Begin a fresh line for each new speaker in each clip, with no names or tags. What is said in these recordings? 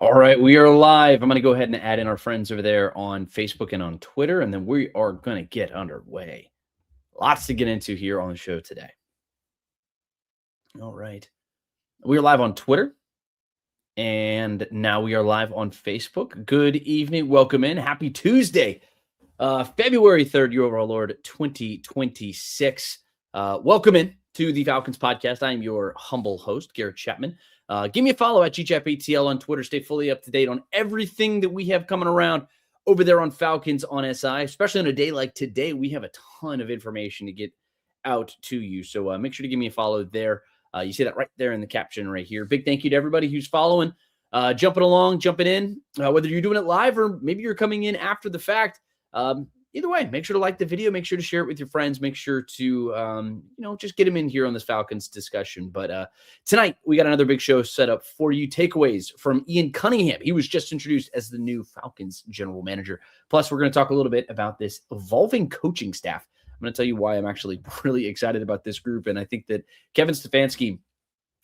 All right, we are live. I'm going to go ahead and add in our friends over there on Facebook and on Twitter, and then we are going to get underway. Lots to get into here on the show today. All right. We are live on Twitter, and now we are live on Facebook. Good evening. Welcome in. Happy Tuesday, February 3rd, year of our Lord, 2026. Welcome in to the Falcons Podcast. I am your humble host, Garrett Chapman. Give me a follow at GChapATL on Twitter. Stay fully up to date on everything that we have coming around over there on Falcons on SI, especially on a day like today. We have a ton of information to get out to you. So make sure to give me a follow there. You see that right there in the caption right here. Big thank you to everybody who's following, jumping along, jumping in, whether you're doing it live or maybe you're coming in after the fact. Either way, make sure to like the video, make sure to share it with your friends, make sure to, just get them in here on this Falcons discussion. But tonight, we got another big show set up for you. Takeaways from Ian Cunningham. He was just introduced as the new Falcons general manager. Plus, we're going to talk a little bit about this evolving coaching staff. I'm going to tell you why I'm actually really excited about this group. And I think that Kevin Stefanski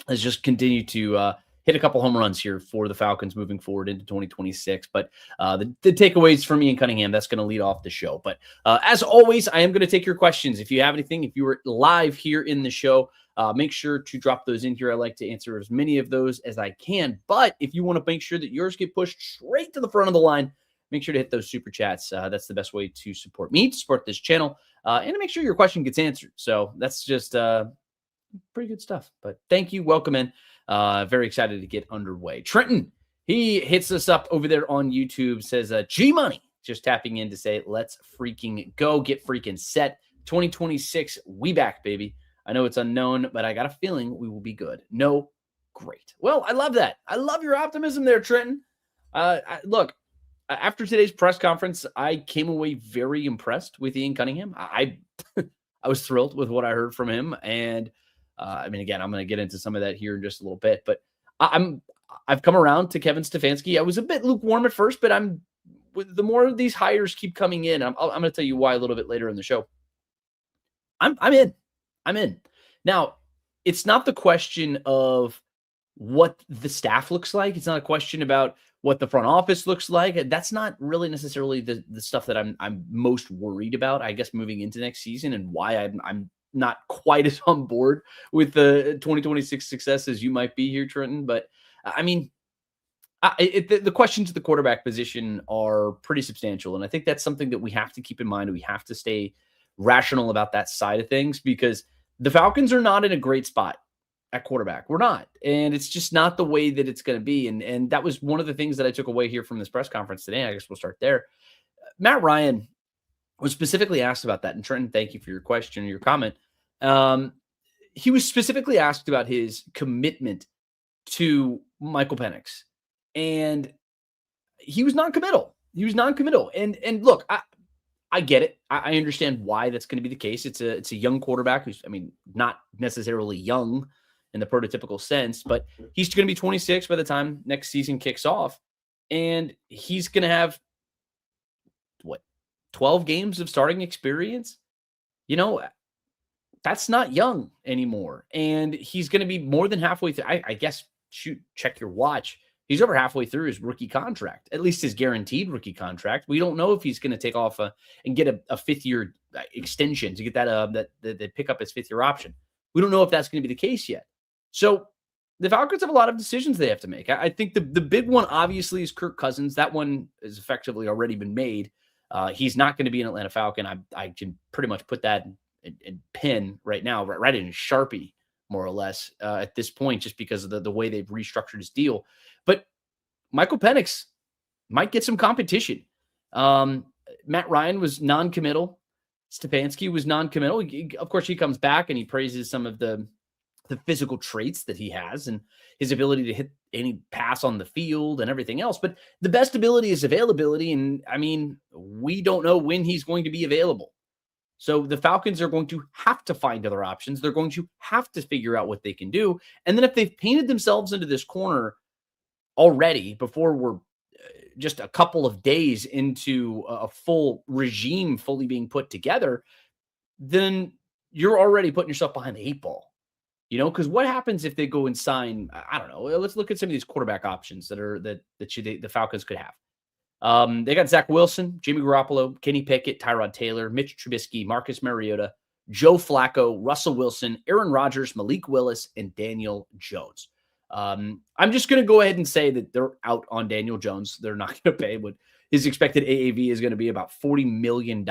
has just continued to hit a couple home runs here for the Falcons moving forward into 2026. But the takeaways from Ian Cunningham, that's going to lead off the show. But as always, I am going to take your questions. If you have anything, if you were live here in the show, make sure to drop those in here. I like to answer as many of those as I can. But if you want to make sure that yours get pushed straight to the front of the line, make sure to hit those super chats. That's the best way to support me, to support this channel, and to make sure your question gets answered. So that's just pretty good stuff. But thank you. Welcome in. Very excited to get underway. Trenton, he hits us up over there on YouTube, says, G-Money, just tapping in to say, let's freaking go, get freaking set. 2026, we back, baby. I know it's unknown, but I got a feeling we will be good. No, great. Well, I love that. I love your optimism there, Trenton. Look, after today's press conference, I came away very impressed with Ian Cunningham. I was thrilled with what I heard from him, and again, I'm going to get into some of that here in just a little bit, but I've come around to Kevin Stefanski. I was a bit lukewarm at first, but the more of these hires keep coming in, I'm going to tell you why a little bit later in the show. I'm in. Now, it's not the question of what the staff looks like. It's not a question about what the front office looks like. That's not really necessarily the stuff that I'm most worried about, I guess, moving into next season, and why I'm not quite as on board with the 2026 success as you might be here, Trenton. But the questions at the quarterback position are pretty substantial. And I think that's something that we have to keep in mind. We have to stay rational about that side of things, because the Falcons are not in a great spot at quarterback. We're not. And it's just not the way that it's going to be. And that was one of the things that I took away here from this press conference today. I guess we'll start there. Matt Ryan was specifically asked about that. And Trenton, thank you for your question or your comment. He was specifically asked about his commitment to Michael Penix, and he was non-committal. And look, I get it. I understand why that's going to be the case. It's a young quarterback who's, not necessarily young in the prototypical sense, but he's going to be 26 by the time next season kicks off, and he's going to have 12 games of starting experience. That's not young anymore. And he's going to be more than halfway through. I guess, check your watch. He's over halfway through his rookie contract, at least his guaranteed rookie contract. We don't know if he's going to take off and get a fifth-year extension to get that pick up his fifth-year option. We don't know if that's going to be the case yet. So the Falcons have a lot of decisions they have to make. I think the big one, obviously, is Kirk Cousins. That one has effectively already been made. He's not going to be an Atlanta Falcon. I can pretty much put that and pin right now, right in Sharpie, more or less, at this point, just because of the way they've restructured his deal. But Michael Penix might get some competition. Matt Ryan was non-committal. Stefanski was non-committal. Of course, he comes back and he praises some of the physical traits that he has and his ability to hit any pass on the field and everything else. But the best ability is availability. And we don't know when he's going to be available. So the Falcons are going to have to find other options. They're going to have to figure out what they can do. And then if they've painted themselves into this corner already before we're just a couple of days into a full regime fully being put together, then you're already putting yourself behind the eight ball. Because what happens if they go and sign? I don't know. Let's look at some of these quarterback options the Falcons could have. They got Zach Wilson, Jimmy Garoppolo, Kenny Pickett, Tyrod Taylor, Mitch Trubisky, Marcus Mariota, Joe Flacco, Russell Wilson, Aaron Rodgers, Malik Willis, and Daniel Jones. I'm just going to go ahead and say that they're out on Daniel Jones. They're not going to pay what his expected AAV is going to be, about $40 million.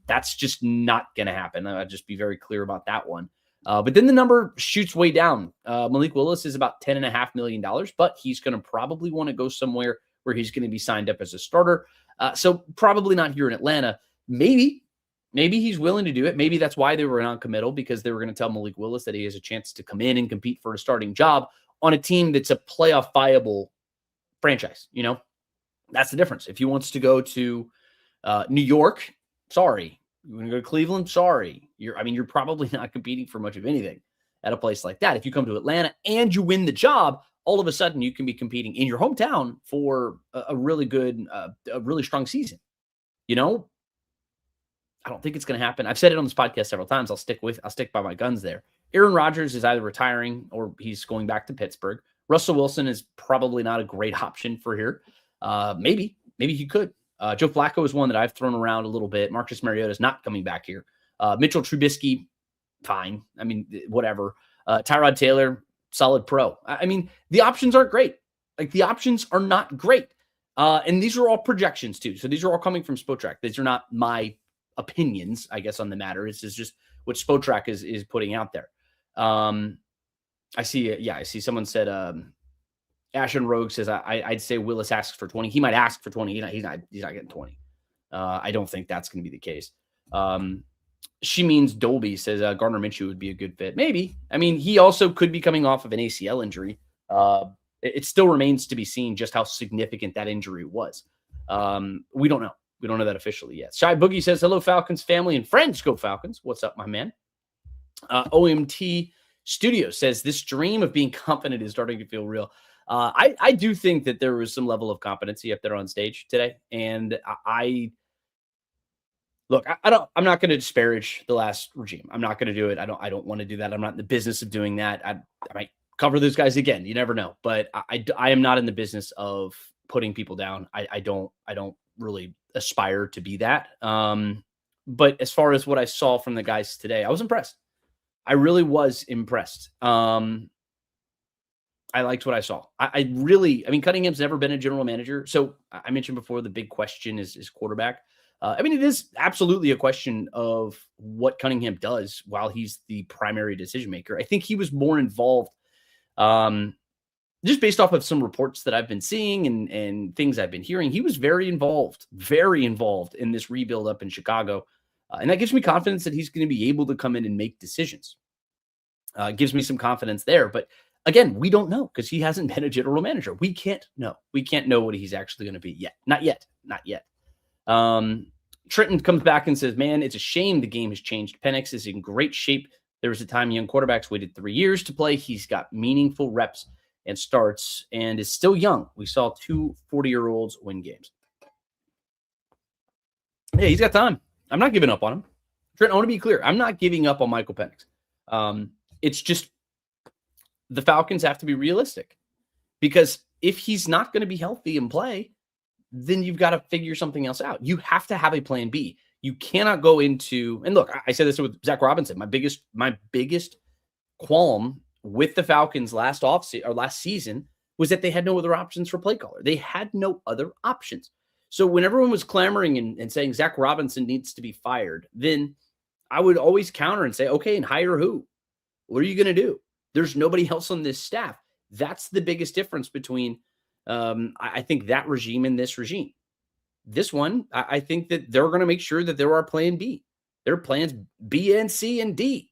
That's just not going to happen. I'll just be very clear about that one. But then the number shoots way down. Malik Willis is about $10.5 million, but he's going to probably want to go somewhere where he's going to be signed up as a starter. So probably not here in Atlanta. Maybe he's willing to do it. Maybe that's why they were non-committal, because they were going to tell Malik Willis that he has a chance to come in and compete for a starting job on a team that's a playoff viable franchise. That's the difference. If he wants to go to New York, sorry. You want to go to Cleveland? Sorry. You're probably not competing for much of anything at a place like that. If you come to Atlanta and you win the job, all of a sudden you can be competing in your hometown for a really good, a really strong season. I don't think it's going to happen. I've said it on this podcast several times. I'll stick by my guns there. Aaron Rodgers is either retiring or he's going back to Pittsburgh. Russell Wilson is probably not a great option for here. Maybe he could. Joe Flacco is one that I've thrown around a little bit. Marcus Mariota is not coming back here. Mitchell Trubisky, fine. Whatever. Tyrod Taylor, solid pro. The options aren't great. The options are not great. And these are all projections too. So these are all coming from Spotrac. These are not my opinions, I guess, on the matter. This is just what Spotrac is putting out there. I see someone said, Ashen Rogue says, I'd say Willis asks for 20. He might ask for 20. He's not getting 20. I don't think that's going to be the case. She means Dolby says Gardner Minshew would be a good fit. Maybe. He also could be coming off of an ACL injury. It still remains to be seen just how significant that injury was. We don't know. We don't know that officially yet. Shy Boogie says, hello, Falcons family and friends. Go Falcons. What's up, my man? OMT Studio says, this dream of being confident is starting to feel real. I do think that there was some level of competency up there on stage today. And I'm not going to disparage the last regime. I'm not going to do it. I don't want to do that. I'm not in the business of doing that. I might cover those guys again. You never know, but I am not in the business of putting people down. I don't really aspire to be that. But as far as what I saw from the guys today, I was impressed. I really was impressed. I liked what I saw. Cunningham's never been a general manager. So I mentioned before, the big question is quarterback. It is absolutely a question of what Cunningham does while he's the primary decision maker. I think he was more involved, just based off of some reports that I've been seeing and things I've been hearing. He was very involved in this rebuild up in Chicago. And that gives me confidence that he's going to be able to come in and make decisions. It gives me some confidence there. But again, we don't know because he hasn't been a general manager. We can't know. We can't know what he's actually going to be yet. Not yet. Trenton comes back and says, man, it's a shame the game has changed. Penix is in great shape. There was a time young quarterbacks waited 3 years to play. He's got meaningful reps and starts and is still young. We saw 2 40-year-olds win games. Yeah, he's got time. I'm not giving up on him. Trent, I want to be clear. I'm not giving up on Michael Penix. It's just the Falcons have to be realistic because if he's not going to be healthy and play, then you've got to figure something else out. You have to have a plan B. You cannot go into, and look, I said this with Zach Robinson. My biggest qualm with the Falcons last season was that they had no other options for play caller. They had no other options. So when everyone was clamoring and saying Zach Robinson needs to be fired, then I would always counter and say, okay, and hire who? What are you going to do? There's nobody else on this staff. That's the biggest difference between, I think, that regime and this regime. This one, I think that they're going to make sure that there are plan B. There are plans B and C and D,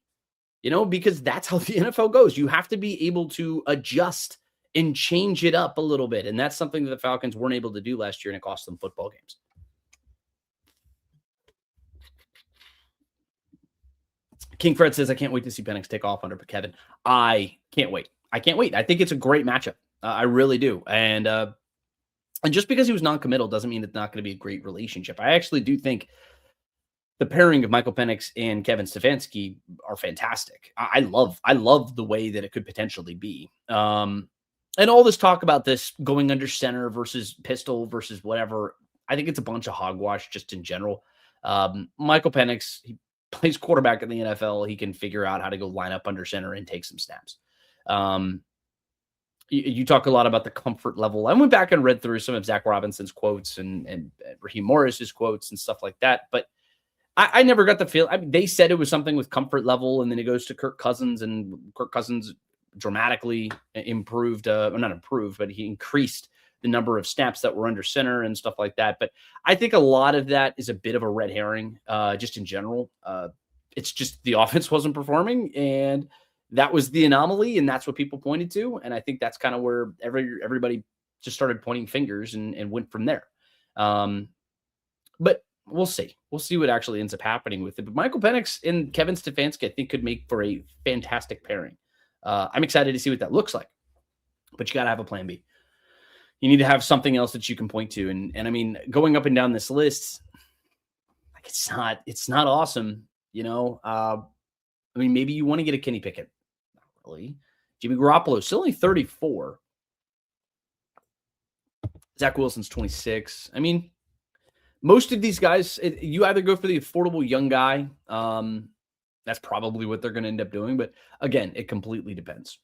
because that's how the NFL goes. You have to be able to adjust and change it up a little bit. And that's something that the Falcons weren't able to do last year, and it cost them football games. King Fred says, I can't wait to see Penix take off under Kevin. I can't wait. I think it's a great matchup. I really do. And just because he was non-committal doesn't mean it's not going to be a great relationship. I actually do think the pairing of Michael Penix and Kevin Stefanski are fantastic. I love the way that it could potentially be. And all this talk about this going under center versus pistol versus whatever, I think it's a bunch of hogwash just in general. Michael Penix, he plays quarterback in the NFL. He can figure out how to go line up under center and take some snaps. You talk a lot about the comfort level. I went back and read through some of Zach Robinson's quotes and Raheem Morris's quotes and stuff like that. But I never got the feel. I mean, they said it was something with comfort level, and then it goes to Kirk Cousins, and Kirk Cousins dramatically improved, or not improved, but he increased the number of snaps that were under center and stuff like that. But I think a lot of that is a bit of a red herring, just in general. It's just the offense wasn't performing, and that was the anomaly, and that's what people pointed to. And I think that's kind of where everybody just started pointing fingers and went from there. But we'll see. We'll see what actually ends up happening with it. But Michael Penix and Kevin Stefanski, I think, could make for a fantastic pairing. I'm excited to see what that looks like. But you got to have a plan B. You need to have something else that you can point to. And I mean, going up and down this list, like it's not awesome, you know. I mean, maybe you want to get a Kenny Pickett. Not really. Jimmy Garoppolo, still only 34. Zach Wilson's 26. I mean, most of these guys, you either go for the affordable young guy. That's probably what they're going to end up doing. But again, it completely depends.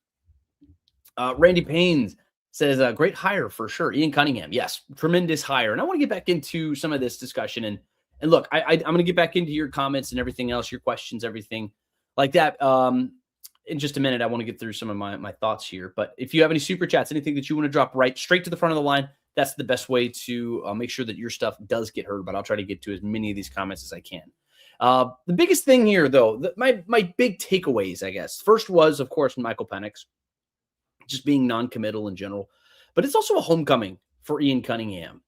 Randy Paynes says, great hire for sure. Ian Cunningham. Yes, tremendous hire. And I want to get back into some of this discussion. And look, I'm going to get back into your comments and everything else, your questions, everything like that. In just a minute, I want to get through some of my thoughts here. But if you have any super chats, anything that you want to drop right straight to the front of the line, that's the best way to make sure that your stuff does get heard. But I'll try to get to as many of these comments as I can. The biggest thing here, though, my big takeaways, I guess. First was, of course, Michael Penix, just being non-committal in general. But it's also a homecoming for Ian Cunningham.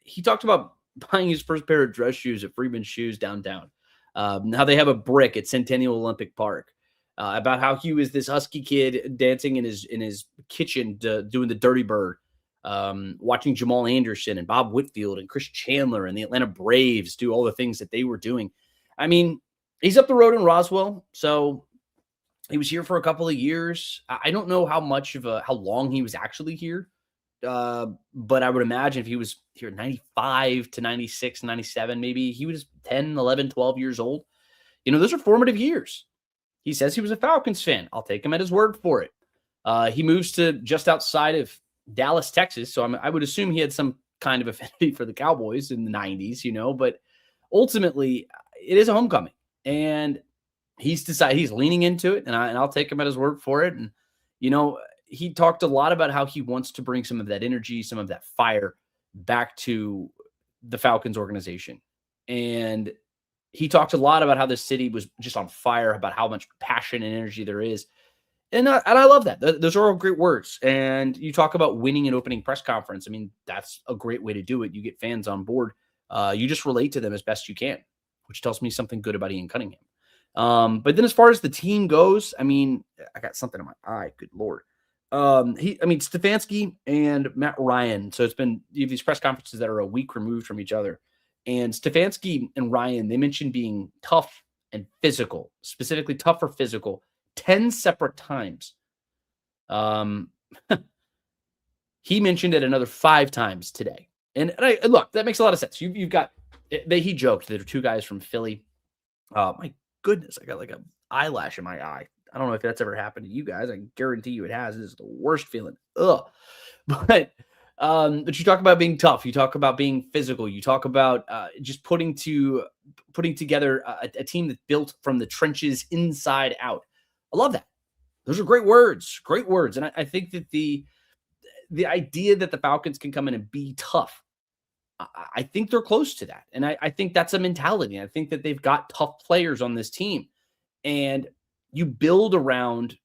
He talked about buying his first pair of dress shoes at Freeman's Shoes downtown. How they have a brick at Centennial Olympic Park. About how he was this husky kid dancing in his kitchen doing the Dirty Bird. Watching Jamal Anderson and Bob Whitfield and Chris Chandler and the Atlanta Braves do all the things that they were doing. I mean, he's up the road in Roswell, so he was here for a couple of years. I don't know how long he was actually here, but I would imagine if he was here 95 to 96, 97, maybe he was 10, 11, 12 years old. You know, those are formative years. He says he was a Falcons fan. I'll take him at his word for it. He moves to just outside of Dallas, Texas. So I would assume he had some kind of affinity for the Cowboys in the 90s, you know, but ultimately it is a homecoming, and he's decided he's leaning into it, and I'll take him at his word for it. And, you know, he talked a lot about how he wants to bring some of that energy, some of that fire back to the Falcons organization. And he talked a lot about how this city was just on fire, about how much passion and energy there is. And I love that. Those are all great words. And you talk about winning an opening press conference. I mean, that's a great way to do it. You get fans on board. You just relate to them as best you can, which tells me something good about Ian Cunningham. But then as far as the team goes, I mean, I got something in my eye. Good Lord. Stefanski and Matt Ryan. So you have these press conferences that are a week removed from each other. And Stefanski and Ryan, they mentioned being tough and physical, specifically tough or physical, 10 separate times. He mentioned it another 5 times today. And look, that makes a lot of sense. You've got, he joked there are 2 guys from Philly. My goodness, I got like an eyelash in my eye. I don't know if that's ever happened to you guys. I guarantee you it has. This is the worst feeling. Ugh. But you talk about being tough. You talk about being physical. You talk about just putting together a team that's built from the trenches inside out. I love that. Those are great words. Great words. And I think that the idea that the Falcons can come in and be tough, I think they're close to that. And I think that's a mentality. I think that they've got tough players on this team. And you build around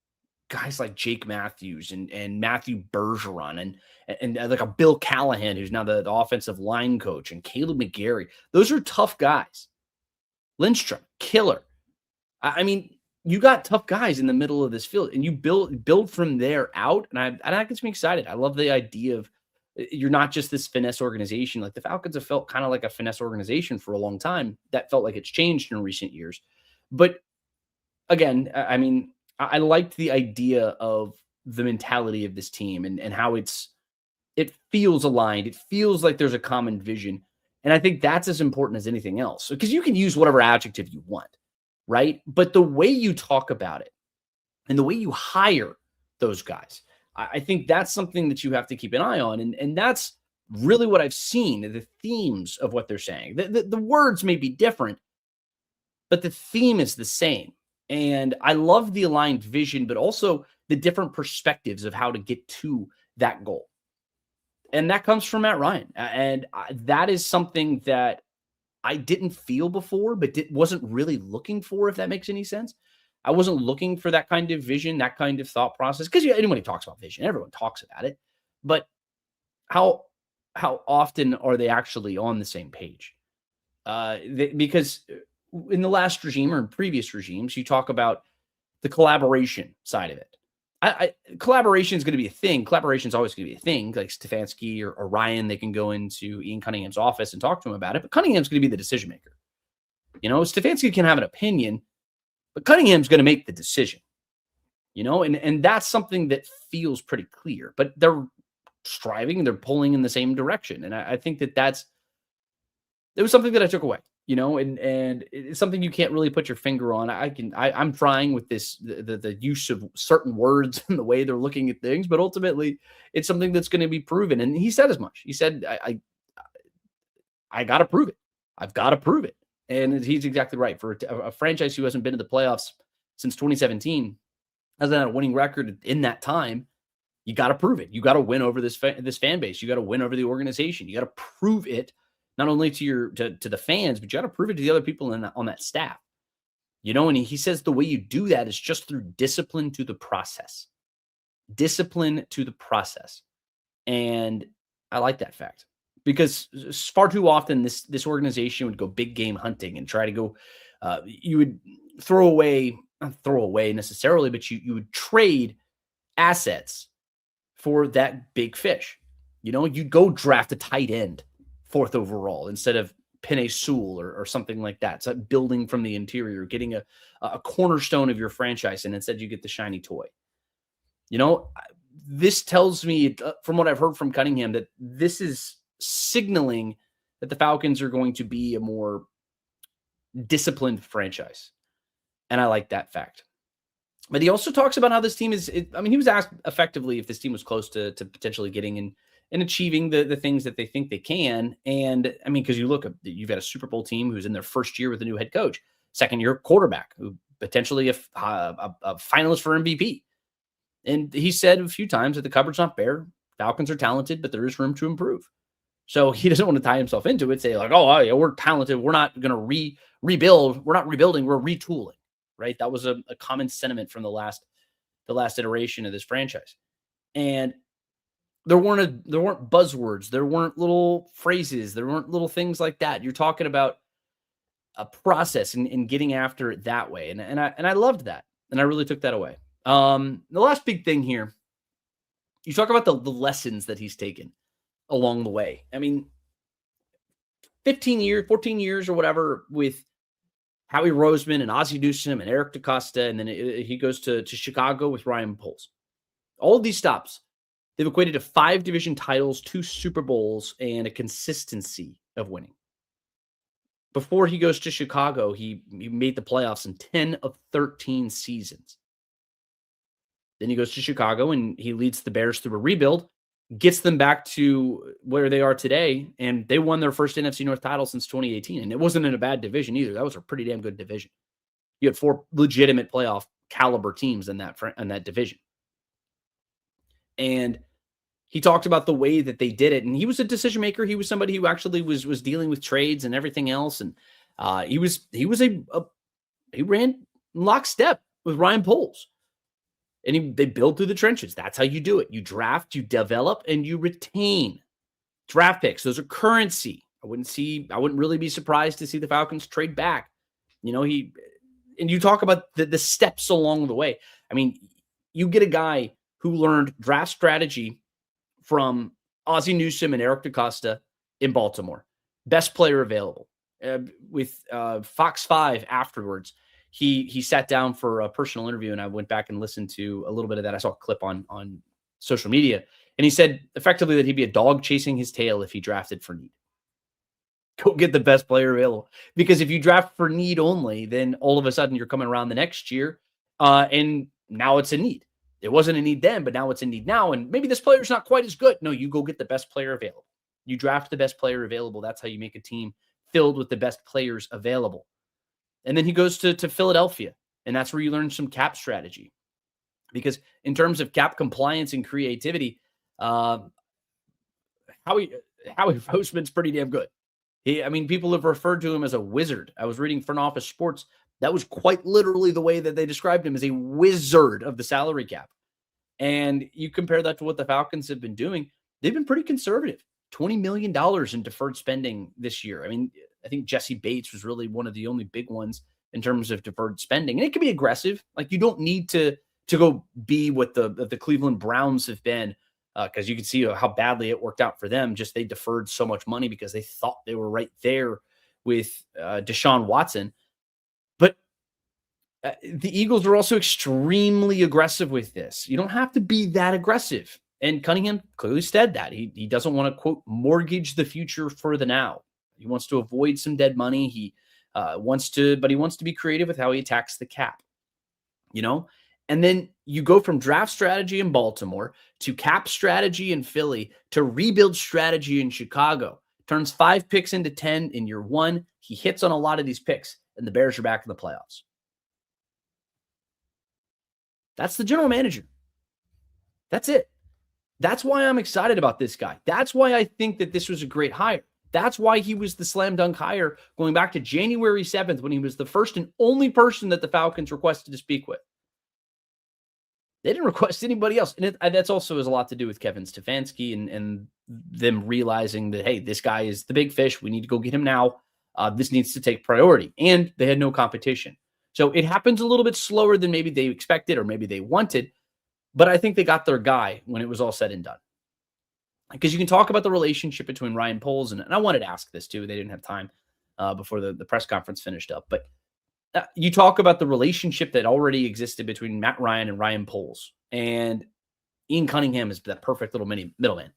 guys like Jake Matthews and Matthew Bergeron and like a Bill Callahan, who's now the offensive line coach, and Caleb McGarry. Those are tough guys. Lindstrom, killer. I mean, you got tough guys in the middle of this field, and you build from there out. And that gets me excited. I love the idea of You're not just this finesse organization. Like the Falcons have felt kind of like a finesse organization for a long time. That felt like it's changed in recent years. But again, I mean, I liked the idea of the mentality of this team and how it feels aligned. It feels like there's a common vision. And I think that's as important as anything else, because you can use whatever adjective you want, right? But the way you talk about it and the way you hire those guys, I think that's something that you have to keep an eye on. And that's really what I've seen, the themes of what they're saying. The words may be different, but the theme is the same. And I love the aligned vision, but also the different perspectives of how to get to that goal. And that comes from Matt Ryan. And that is something that I didn't feel before, but wasn't really looking for, if that makes any sense. I wasn't looking for that kind of vision, that kind of thought process, because anybody talks about vision, everyone talks about it. But how often are they actually on the same page? Because in the last regime or in previous regimes, you talk about the collaboration side of it. Collaboration is going to be a thing. Collaboration is always going to be a thing. Like Stefanski or Ryan, they can go into Ian Cunningham's office and talk to him about it. But Cunningham's going to be the decision maker. Stefanski can have an opinion, but Cunningham's going to make the decision. And that's something that feels pretty clear. But they're striving and they're pulling in the same direction. And I think it was something that I took away. And it's something you can't really put your finger on. I'm trying with this, the use of certain words and the way they're looking at things, but ultimately it's something that's going to be proven. And he said as much. He said, I got to prove it. I've got to prove it. And he's exactly right. For a franchise who hasn't been to the playoffs since 2017, hasn't had a winning record in that time, you got to prove it. You got to win over this fan base. You got to win over the organization. You got to prove it. Not only to the fans, but you got to prove it to the other people on that staff. And he says the way you do that is just through discipline to the process. Discipline to the process. And I like that fact, because far too often this organization would go big game hunting and try to go, you would not throw away necessarily, but you would trade assets for that big fish. You'd go draft a tight end 4th overall instead of Penei Sewell or something like that. So building from the interior, getting a cornerstone of your franchise, and instead you get the shiny toy. This tells me, from what I've heard from Cunningham, that this is signaling that the Falcons are going to be a more disciplined franchise. And I like that fact. But he also talks about how this team he was asked effectively if this team was close to potentially getting in and achieving the things that they think they can. And because you've got a Super Bowl team who's in their first year with a new head coach, second-year quarterback, who potentially a finalist for MVP. And he said a few times that the cupboard's not bare. Falcons are talented, but there is room to improve. So he doesn't want to tie himself into it, say like, oh, yeah, we're talented. We're not going to rebuild. We're not rebuilding. We're retooling, right? That was a common sentiment from the last iteration of this franchise. And there weren't buzzwords. There weren't little phrases. There weren't little things like that. You're talking about a process and getting after it that way. And I loved that. And I really took that away. The last big thing here, you talk about the lessons that he's taken along the way. 14 years or whatever with Howie Roseman and Ozzie Newsome and Eric DeCosta. And then he goes to Chicago with Ryan Poles. All of these stops, they've equated to 5 division titles, 2 Super Bowls, and a consistency of winning. Before he goes to Chicago, he made the playoffs in 10 of 13 seasons. Then he goes to Chicago and he leads the Bears through a rebuild, gets them back to where they are today, and they won their first NFC North title since 2018. And it wasn't in a bad division either. That was a pretty damn good division. You had 4 legitimate playoff caliber teams in that division. And he talked about the way that they did it. And he was a decision maker. He was somebody who actually was dealing with trades and everything else. And he ran lockstep with Ryan Poles. And they build through the trenches. That's how you do it. You draft, you develop, and you retain draft picks. Those are currency. I wouldn't really be surprised to see the Falcons trade back. And you talk about the steps along the way. You get a guy who learned draft strategy from Ozzie Newsome and Eric DaCosta in Baltimore. Best player available. With Fox 5 afterwards, he sat down for a personal interview, and I went back and listened to a little bit of that. I saw a clip on social media, and he said effectively that he'd be a dog chasing his tail if he drafted for need. Go get the best player available. Because if you draft for need only, then all of a sudden you're coming around the next year, and now it's a need. It wasn't a need then, but now it's a need now, and maybe this player's not quite as good. No, you go get the best player available. You draft the best player available. That's how you make a team filled with the best players available. And then he goes to Philadelphia, and that's where you learn some cap strategy. Because in terms of cap compliance and creativity, Howie Roseman's pretty damn good. People have referred to him as a wizard. I was reading Front Office Sports. That was quite literally the way that they described him, as a wizard of the salary cap. And you compare that to what the Falcons have been doing. They've been pretty conservative. $20 million in deferred spending this year. I think Jesse Bates was really one of the only big ones in terms of deferred spending. And it can be aggressive. Like, you don't need to go be what the Cleveland Browns have been, because you can see how badly it worked out for them. Just they deferred so much money because they thought they were right there with Deshaun Watson. But the Eagles are also extremely aggressive with this. You don't have to be that aggressive. And Cunningham clearly said that. He doesn't want to, quote, mortgage the future for the now. He wants to avoid some dead money. He wants to be creative with how he attacks the cap. And then you go from draft strategy in Baltimore to cap strategy in Philly to rebuild strategy in Chicago. Turns 5 picks into 10 in year 1. He hits on a lot of these picks, and the Bears are back in the playoffs. That's the general manager. That's it. That's why I'm excited about this guy. That's why I think that this was a great hire. That's why he was the slam dunk hire going back to January 7th, when he was the first and only person that the Falcons requested to speak with. They didn't request anybody else. And that's also has a lot to do with Kevin Stefanski and them realizing that, hey, this guy is the big fish. We need to go get him now. This needs to take priority. And they had no competition. So it happens a little bit slower than maybe they expected or maybe they wanted. But I think they got their guy when it was all said and done. Because you can talk about the relationship between Ryan Poles, and I wanted to ask this too. They didn't have time before the press conference finished up. But you talk about the relationship that already existed between Matt Ryan and Ryan Poles. And Ian Cunningham is that perfect little middleman.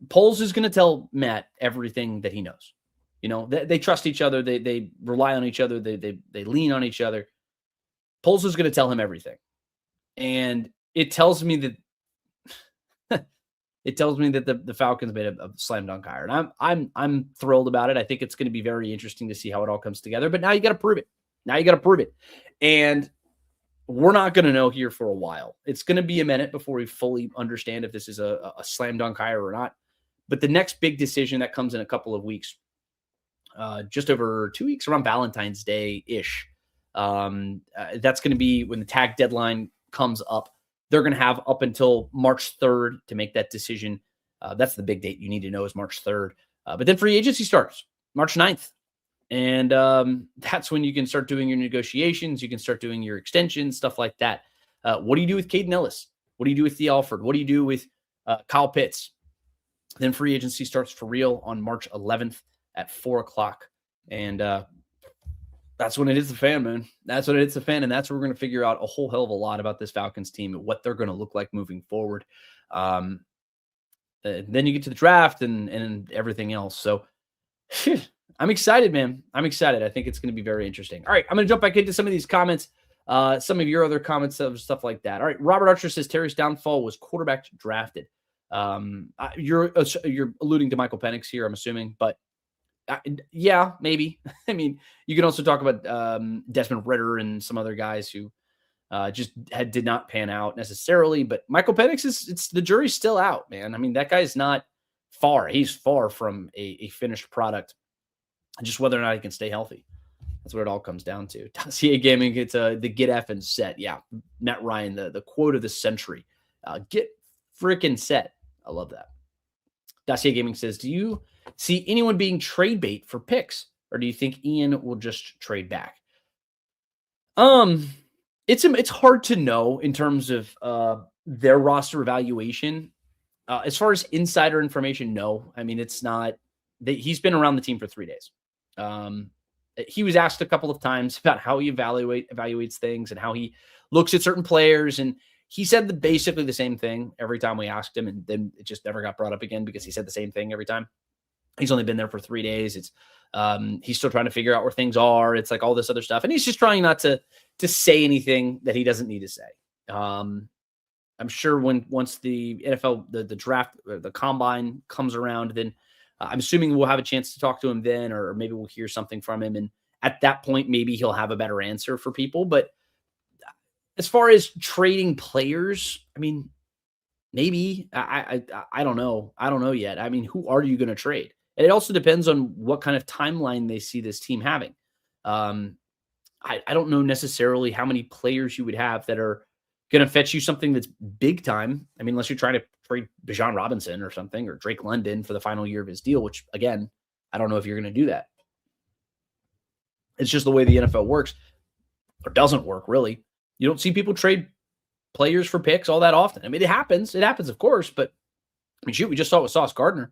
Poles is going to tell Matt everything that he knows. They trust each other. They rely on each other. They lean on each other. Poles is going to tell him everything. And it tells me that the Falcons made a slam dunk hire, and I'm thrilled about it. I think it's going to be very interesting to see how it all comes together. But now you got to prove it. And we're not going to know here for a while. It's going to be a minute before we fully understand if this is a slam dunk hire or not. But the next big decision that comes in a couple of weeks, just over 2 weeks, around Valentine's Day ish. That's going to be when the tag deadline comes up. They're going to have up until March 3rd to make that decision. That's the big date you need to know is March 3rd. But then free agency starts March 9th. And that's when you can start doing your negotiations. You can start doing your extensions, stuff like that. What do you do with Caden Ellis? What do you do with Theo Alford? What do you do with Kyle Pitts? Then free agency starts for real on March 11th at 4 o'clock. And that's when it hits the fan, man. That's when it hits the fan, and that's where we're going to figure out a whole hell of a lot about this Falcons team and what they're going to look like moving forward. Then you get to the draft and everything else. So I'm excited, man. I'm excited. I think it's going to be very interesting. All right, I'm going to jump back into some of these comments, some of your other comments of stuff like that. All right, Robert Archer says Terry's downfall was quarterback drafted. You're alluding to Michael Penix here, I'm assuming, but yeah, maybe. You can also talk about Desmond Ridder and some other guys who just did not pan out necessarily. But Michael Penix the jury's still out, man. That guy's not far. He's far from a finished product. Just whether or not he can stay healthy. That's what it all comes down to. Dossier Gaming, it's the get effing set. Yeah, Matt Ryan, the quote of the century. Get freaking set. I love that. Dossier Gaming says, do you see anyone being trade bait for picks, or do you think Ian will just trade back? It's hard to know in terms of their roster evaluation. As far as insider information, no. I mean, it's not. He's been around the team for 3 days. He was asked a couple of times about how he evaluates things and how he looks at certain players, and he said basically the same thing every time we asked him, and then it just never got brought up again because he said the same thing every time. He's only been there for 3 days. It's he's still trying to figure out where things are. It's like all this other stuff, and he's just trying not to say anything that he doesn't need to say. I'm sure once the NFL the draft the combine comes around, then I'm assuming we'll have a chance to talk to him then, or maybe we'll hear something from him, and at that point, maybe he'll have a better answer for people. But as far as trading players, I mean, maybe I don't know. I don't know yet. I mean, who are you going to trade? And it also depends on what kind of timeline they see this team having. I don't know necessarily how many players you would have that are going to fetch you something that's big time. I mean, unless you're trying to trade Bijan Robinson or something, or Drake London for the final year of his deal, which, again, I don't know if you're going to do that. It's just the way the NFL works, or doesn't work, really. You don't see people trade players for picks all that often. I mean, it happens. It happens, of course, but I mean, shoot, we just saw it with Sauce Gardner.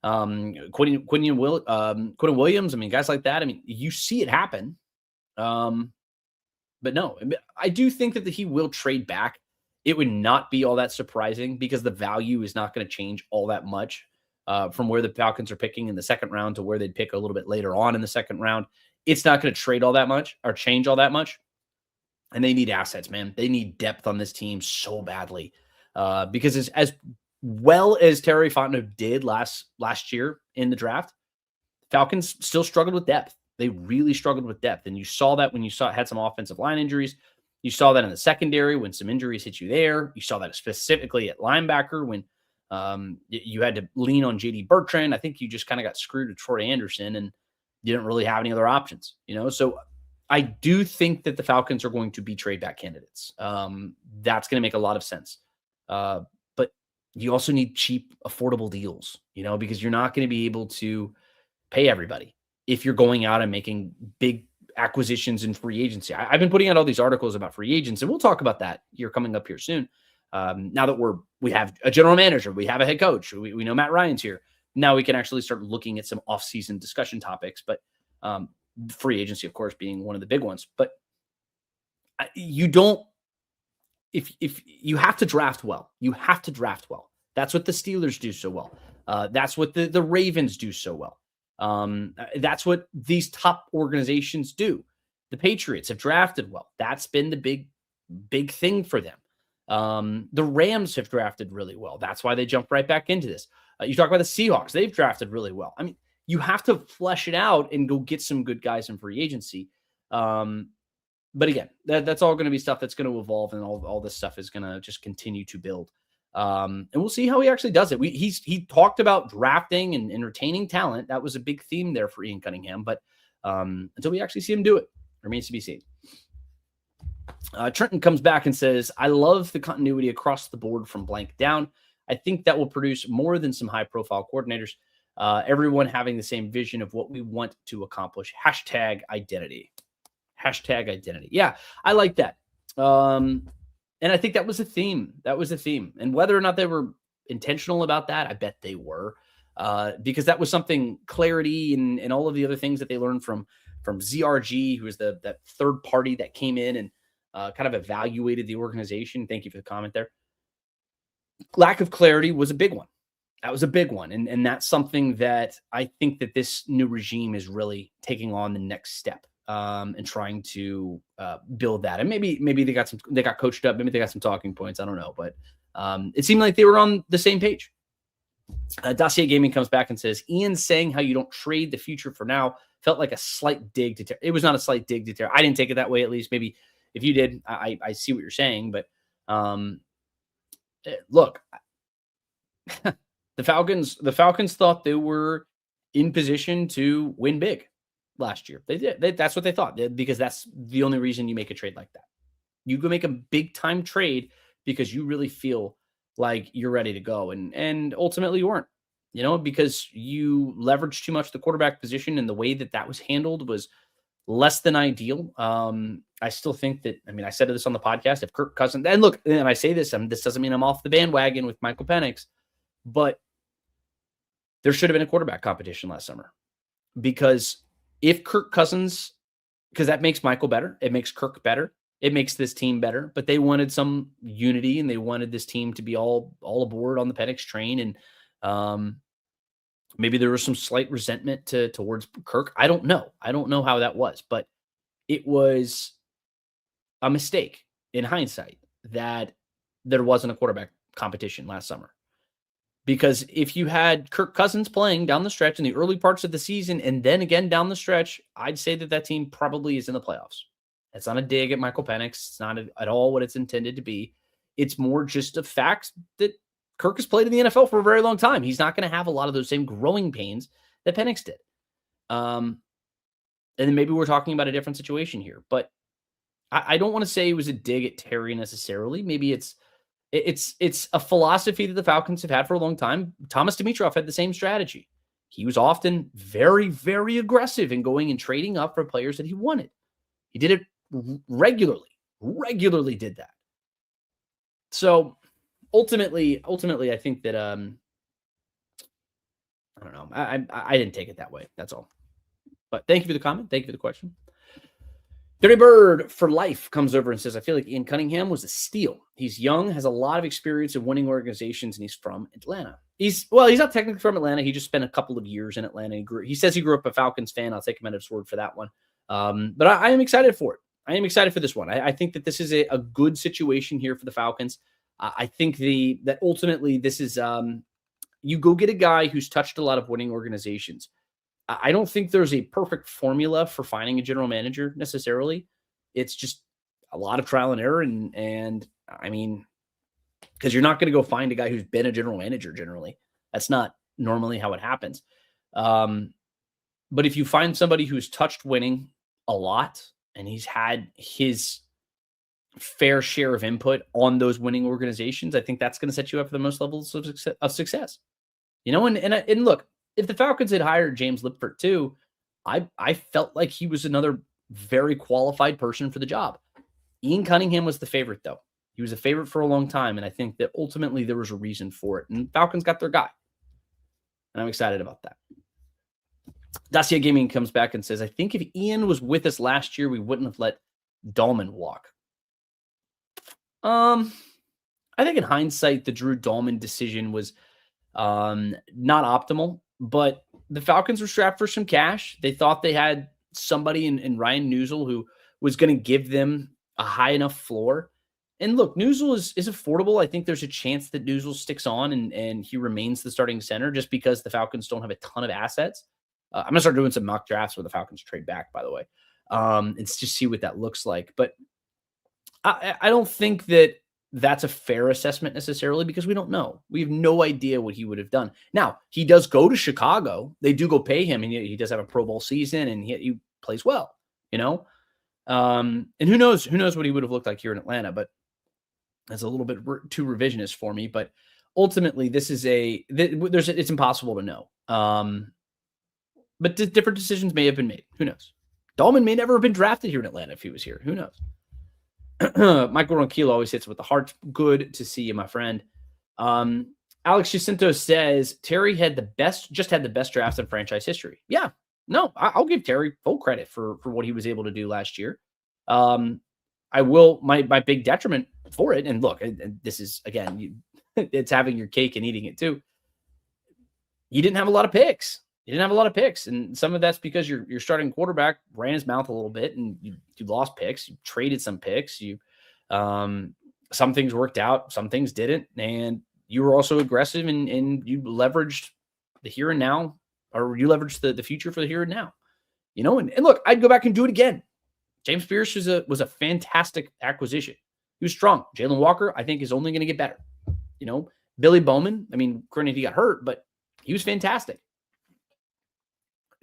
Quentin Williams, I mean, guys like that. I mean, you see it happen. But no, I do think that he will trade back. It would not be all that surprising because the value is not going to change all that much from where the Falcons are picking in the second round to where they'd pick a little bit later on in the second round. It's not going to trade all that much or change all that much. And they need assets, man. They need depth on this team so badly because as well as Terry Fontenot did last year in the draft, Falcons still struggled with depth. They really struggled with depth. And you saw that when you had some offensive line injuries. You saw that in the secondary when some injuries hit you there. You saw that specifically at linebacker when you had to lean on J.D. Bertrand. I think you just kind of got screwed with Troy Anderson and you didn't really have any other options, So I do think that the Falcons are going to be trade back candidates. That's going to make a lot of sense. But you also need cheap, affordable deals, because you're not going to be able to pay everybody if you're going out and making big acquisitions in free agency. I've been putting out all these articles about free agents, and we'll talk about that here coming up here soon. Now that we have a general manager, we have a head coach, we know Matt Ryan's here. Now we can actually start looking at some off-season discussion topics, but free agency, of course, being one of the big ones. But you don't, if you have to draft well, you have to draft well. That's what the Steelers do so well. That's what the Ravens do so well. That's what these top organizations do. The Patriots have drafted well. That's been the big thing for them. The Rams have drafted really well. That's why they jumped right back into this. You talk about the Seahawks. They've drafted really well. I mean, you have to flesh it out and go get some good guys in free agency. But again, that's all going to be stuff that's going to evolve, and all this stuff is going to just continue to build. And we'll see how he actually does it. He talked about drafting and retaining talent. That was a big theme there for Ian Cunningham. But until we actually see him do it, remains to be seen. Trenton comes back and says, I love the continuity across the board from blank down. I think that will produce more than some high-profile coordinators. Everyone having the same vision of what we want to accomplish. #identity. #identity. Yeah, I like that. And I think that was a theme. And whether or not they were intentional about that, I bet they were. Because that was something, clarity and all of the other things that they learned from ZRG, who was that third party that came in and kind of evaluated the organization. Thank you for the comment there. Lack of clarity was a big one. That was a big one. And that's something that I think that this new regime is really taking on the next step and trying to build that. And maybe they got coached up. Maybe they got some talking points. I don't know. But it seemed like they were on the same page. Dossier Gaming comes back and says, Ian saying how you don't trade the future for now felt like a slight dig to Terry. It was not a slight dig to Terry. I didn't take it that way, at least. Maybe if you did, I see what you're saying. But look, the Falcons thought they were in position to win big last year. They did. That's what they thought, because that's the only reason you make a trade like that. You go make a big time trade because you really feel like you're ready to go. And ultimately you weren't, because you leveraged too much the quarterback position, and the way that was handled was less than ideal. I still think that, I said this on the podcast, if Kirk Cousins, and look, and I say this, this doesn't mean I'm off the bandwagon with Michael Penix, But there should have been a quarterback competition last summer, because if Kirk Cousins, because that makes Michael better, it makes Kirk better, it makes this team better, but they wanted some unity and they wanted this team to be all aboard on the Penix train. And maybe there was some slight resentment towards Kirk. I don't know. I don't know how that was, but it was a mistake in hindsight that there wasn't a quarterback competition last summer. Because if you had Kirk Cousins playing down the stretch in the early parts of the season and then again down the stretch, I'd say that team probably is in the playoffs. It's not a dig at Michael Penix. It's not at all what it's intended to be. It's more just a fact that Kirk has played in the NFL for a very long time. He's not going to have a lot of those same growing pains that Penix did. And then maybe we're talking about a different situation here. But I don't want to say it was a dig at Terry necessarily. Maybe it's a philosophy that the Falcons have had for a long time. Thomas Dimitroff had the same strategy. He was often very, very aggressive in going and trading up for players that he wanted. He did it regularly did that. So ultimately, I think that, I don't know. I didn't take it that way. That's all. But thank you for the comment. Thank you for the question. Dirty Bird for Life comes over and says, I feel like Ian Cunningham was a steal. He's young, has a lot of experience in winning organizations, and he's from Atlanta. He's not technically from Atlanta. He just spent a couple of years in Atlanta. He says he grew up a Falcons fan. I'll take him at his word for that one. But I am excited for it. I am excited for this one. I think that this is a good situation here for the Falcons. I think that ultimately this is you go get a guy who's touched a lot of winning organizations. I don't think there's a perfect formula for finding a general manager necessarily. It's just a lot of trial and error. And I mean, because you're not going to go find a guy who's been a general manager generally. That's not normally how it happens. But if you find somebody who's touched winning a lot and he's had his fair share of input on those winning organizations, I think that's going to set you up for the most levels of success. You know, and look, if the Falcons had hired James Lipford too, I felt like he was another very qualified person for the job. Ian Cunningham was the favorite, though. He was a favorite for a long time, and I think that ultimately there was a reason for it. And Falcons got their guy. And I'm excited about that. Dacia Gaming comes back and says, I think if Ian was with us last year, we wouldn't have let Dahlman walk. I think in hindsight, the Drew Dahlman decision was not optimal. But the Falcons were strapped for some cash. They thought they had somebody in Ryan Newsel who was going to give them a high enough floor. And look, Newsel is affordable. I think there's a chance that Newsel sticks on and he remains the starting center just because the Falcons don't have a ton of assets. I'm going to start doing some mock drafts where the Falcons trade back, by the way, and just see what that looks like. But I don't think that that's a fair assessment necessarily because we don't know. We have no idea what he would have done. Now, he does go to Chicago. They do go pay him, and he does have a Pro Bowl season, and he plays well, you know? And who knows what he would have looked like here in Atlanta, but that's a little bit too revisionist for me. But ultimately, it's impossible to know. But different decisions may have been made. Who knows? Dahlman may never have been drafted here in Atlanta if he was here. Who knows? Michael Ronquillo always hits with the heart. Good to see you, my friend. Alex Jacinto says Terry had the best drafts in franchise history. Yeah, no, I'll give Terry full credit for what he was able to do last year. I will my big detriment for it. And look, this is again, it's having your cake and eating it too. You didn't have a lot of picks. And some of that's because your starting quarterback ran his mouth a little bit, and you lost picks. You traded some picks. Some things worked out, some things didn't, and you were also aggressive and you leveraged the here and now, or you leveraged the future for the here and now. You know, and look, I'd go back and do it again. James Pierce was a fantastic acquisition. He was strong. Jalen Walker, I think, is only going to get better. You know, Billy Bowman, I mean, granted he got hurt, but he was fantastic.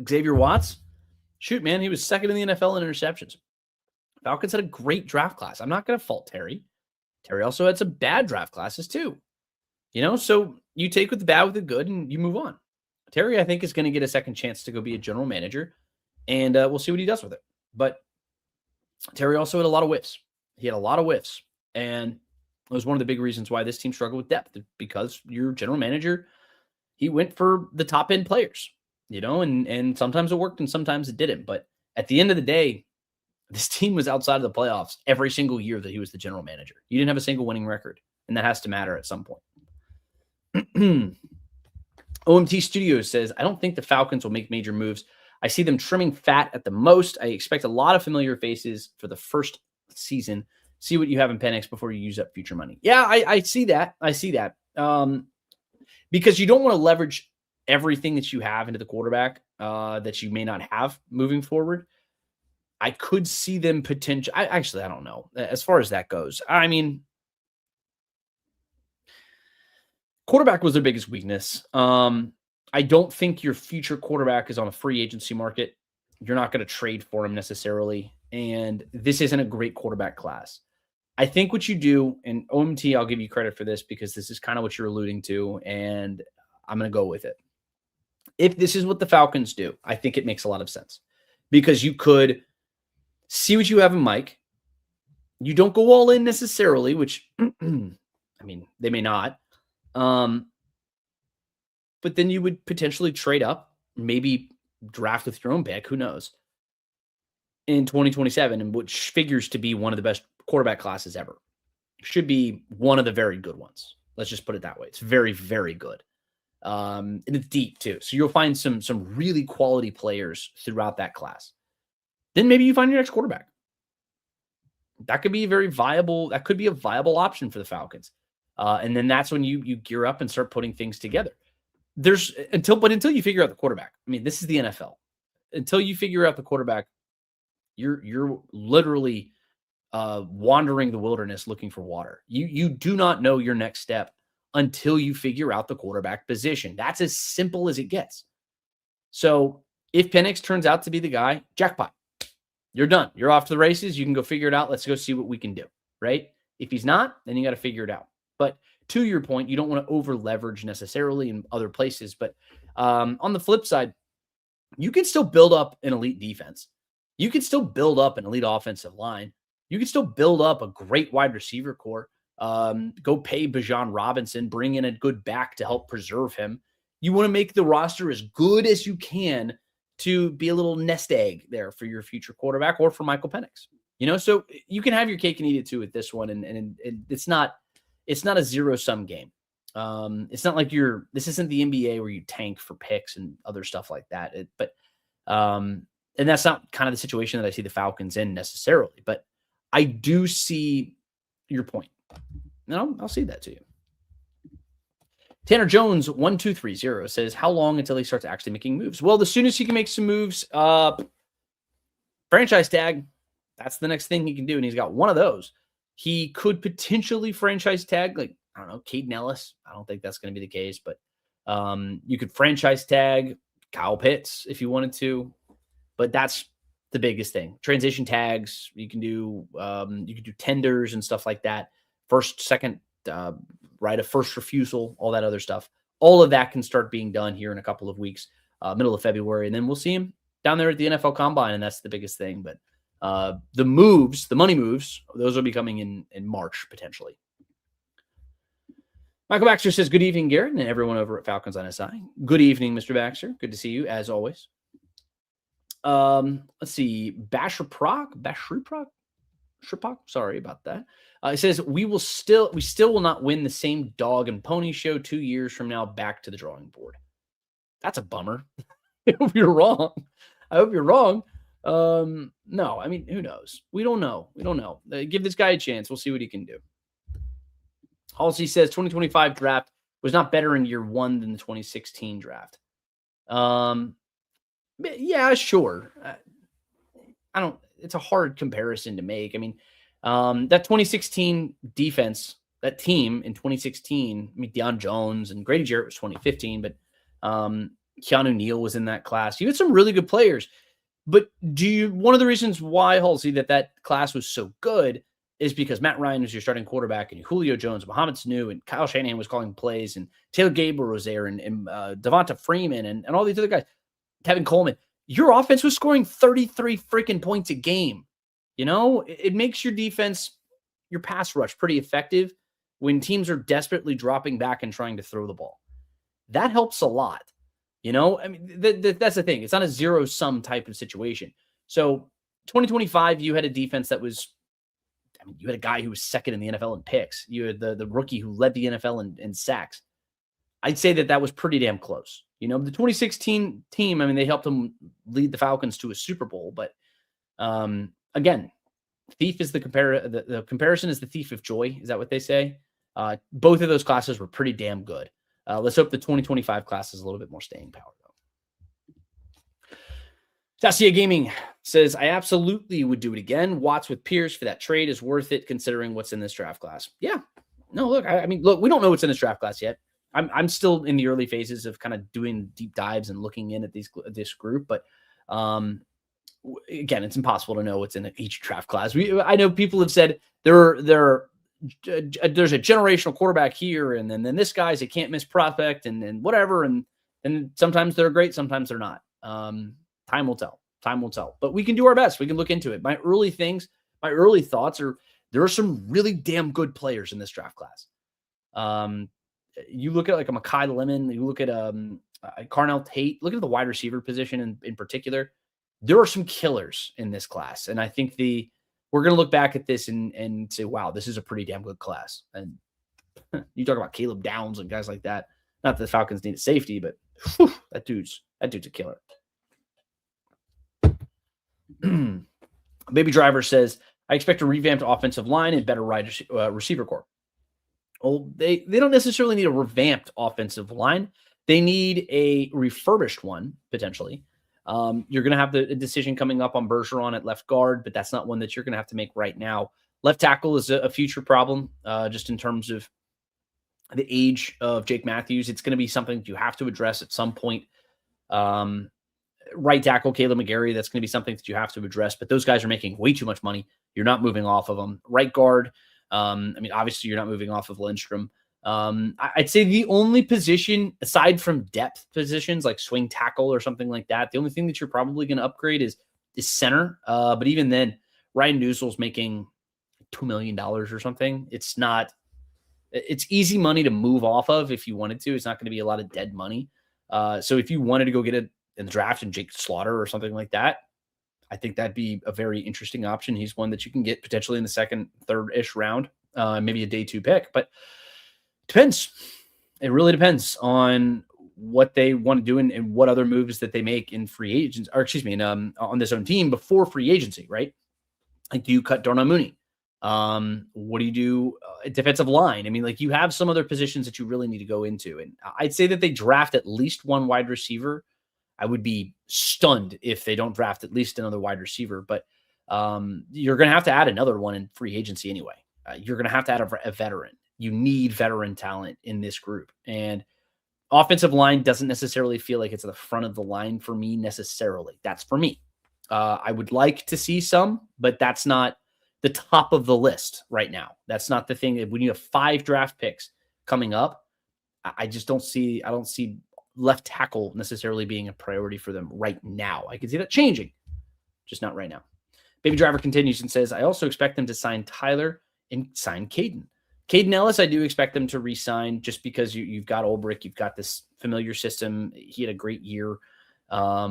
Xavier Watts, shoot, man, he was second in the NFL in interceptions. Falcons had a great draft class. I'm not going to fault Terry. Terry also had some bad draft classes too. You know, so you take with the bad with the good and you move on. Terry, I think, is going to get a second chance to go be a general manager, and we'll see what he does with it. But Terry also had a lot of whiffs. And It was one of the big reasons why this team struggled with depth, because your general manager, he went for the top end players, and sometimes it worked and sometimes it didn't. But at the end of the day, this team was outside of the playoffs every single year that he was the general manager. You didn't have a single winning record, and that has to matter at some point. OMT Studios says, I don't think the Falcons will make major moves. I see them trimming fat at the most. I expect a lot of familiar faces for the first season. See what you have in Penix before you use up future money. Yeah, I see that. I see that. Because you don't want to leverage everything that you have into the quarterback that you may not have moving forward. I could see them potentially. I don't know as far as that goes. I mean, quarterback was their biggest weakness. I don't think your future quarterback is on a free agency market. You're not going to trade for him necessarily. And this isn't a great quarterback class. I think what you do, and OMT, I'll give you credit for this because this is kind of what you're alluding to, and I'm going to go with it. If this is what the Falcons do, I think it makes a lot of sense because you could see what you have in Mike. You don't go all in necessarily, which, I mean, they may not. But then you would potentially trade up, maybe draft with your own pick, who knows, in 2027, and which figures to be one of the best quarterback classes ever. Should be one of the very good ones. Let's just put it that way. It's very, very good. And it's deep too. So you'll find some really quality players throughout that class. Then maybe you find your next quarterback. That could be very viable. That could be a viable option for the Falcons. And then that's when you gear up and start putting things together. Until you figure out the quarterback. I mean, this is the NFL. Until you figure out the quarterback, you're literally wandering the wilderness looking for water. You do not know your next step until you figure out the quarterback position. That's as simple as it gets. So if Penix turns out to be the guy, jackpot. You're done. You're off to the races. You can go figure it out. Let's go see what we can do, right? If he's not, then you got to figure it out. But to your point, you don't want to over leverage necessarily in other places. But on the flip side, you can still build up an elite defense. You can still build up an elite offensive line. You can still build up a great wide receiver core. Go pay Bijan Robinson, bring in a good back to help preserve him. You want to make the roster as good as you can to be a little nest egg there for your future quarterback or for Michael Penix. So you can have your cake and eat it too with this one. And it's not a zero-sum game. It's not like this isn't the NBA where you tank for picks and other stuff like that. And that's not kind of the situation that I see the Falcons in necessarily, but I do see your point. No, I'll see that to you. Tanner Jones 1230 says, how long until he starts actually making moves? Well, the soonest he can make some moves, franchise tag, that's the next thing he can do. And he's got one of those. He could potentially franchise tag, like, I don't know, Caden Ellis. I don't think that's going to be the case, but you could franchise tag Kyle Pitts if you wanted to, but that's the biggest thing. Transition tags, you can do tenders and stuff like that. First, second, right of first refusal, all that other stuff. All of that can start being done here in a couple of weeks, middle of February, and then we'll see him down there at the NFL Combine, and that's the biggest thing. But the money moves, those will be coming in March potentially. Michael Baxter says, good evening, Garrett, and everyone over at Falcons on SI. Good evening, Mr. Baxter. Good to see you, as always. Let's see. Bashrupak. Sorry about that. It says, we still will not win the same dog and pony show 2 years from now, back to the drawing board. That's a bummer. I hope you're wrong. No, I mean, who knows? We don't know. Give this guy a chance. We'll see what he can do. Halsey says 2025 draft was not better in year one than the 2016 draft. Yeah, sure. It's a hard comparison to make. I mean, that 2016 defense, that team in 2016, I mean, Deion Jones and Grady Jarrett was 2015, but Keanu Neal was in that class. You had some really good players, but one of the reasons why, Halsey, that class was so good is because Matt Ryan was your starting quarterback, and Julio Jones, Mohamed Sanu, and Kyle Shanahan was calling plays, and Taylor Gabriel was there, and Devonta Freeman, and all these other guys, Tevin Coleman. Your offense was scoring 33 freaking points a game. It makes your defense, your pass rush, pretty effective. when teams are desperately dropping back and trying to throw the ball. That helps a lot. You know, I mean, that's the thing. It's not a zero-sum type of situation. So 2025, you had a defense that was, I mean, you had a guy who was second in the NFL in picks. You had the rookie who led the NFL in sacks. I'd say that was pretty damn close. You know, the 2016 team, I mean, they helped them lead the Falcons to a Super Bowl. But again, thief is the comparison is the thief of joy. Is that what they say? Both of those classes were pretty damn good. Let's hope the 2025 class is a little bit more staying power, though. Dacia Gaming says, I absolutely would do it again. Watts with Pierce for that trade is worth it considering what's in this draft class. Yeah. No, look, I mean, look, we don't know what's in this draft class yet. I'm still in the early phases of kind of doing deep dives and looking in at this group, but again, it's impossible to know what's in each draft class. I know people have said there's a generational quarterback here, and then this guy's a can't miss prospect, and whatever, and sometimes they're great, sometimes they're not. Time will tell. Time will tell. But we can do our best. We can look into it. My early thoughts are there are some really damn good players in this draft class. You look at like a Mekhi Lemon, you look at Carnell Tate, look at the wide receiver position in particular. There are some killers in this class. And I think we're going to look back at this and say, wow, this is a pretty damn good class. And you talk about Caleb Downs and guys like that. Not that the Falcons need a safety, but whew, that dude's a killer. Baby Driver says, I expect a revamped offensive line and better receiver corps. Well, they don't necessarily need a revamped offensive line. They need a refurbished one, potentially. You're going to have the decision coming up on Bergeron at left guard, but that's not one that you're going to have to make right now. Left tackle is a future problem, just in terms of the age of Jake Matthews. It's going to be something you have to address at some point. Right tackle, Caleb McGarry, that's going to be something that you have to address, but those guys are making way too much money. You're not moving off of them. Right guard, I mean, obviously you're not moving off of Lindstrom. I'd say the only position, aside from depth positions like swing tackle or something like that, the only thing that you're probably going to upgrade is center. But even then, Ryan Newsell's making $2 million or something. It's easy money to move off of if you wanted to. It's not going to be a lot of dead money. So if you wanted to go get it in the draft and Jake Slaughter or something like that, I think that'd be a very interesting option. He's one that you can get potentially in the second, third-ish round, maybe a day 2 pick, but depends. It really depends on what they want to do and what other moves that they make in free agents, or excuse me, on this own team before free agency, right? Like, do you cut Darnell Mooney? What do you do defensive line? I mean, like, you have some other positions that you really need to go into. And I'd say that they draft at least one wide receiver. I would be stunned if they don't draft at least another wide receiver, but you're going to have to add another one in free agency anyway. You're going to have to add a veteran. You need veteran talent in this group, and offensive line doesn't necessarily feel like it's at the front of the line for me necessarily. That's for me. I would like to see some, but that's not the top of the list right now. That's not the thing. When you have 5 draft picks coming up, I don't see left tackle necessarily being a priority for them right now. I can see that changing, just not right now. Baby Driver continues and says, I also expect them to sign Tyler and sign Caden. Caden Ellis, I do expect them to re-sign just because you've got Ulbrich, you've got this familiar system. He had a great year. I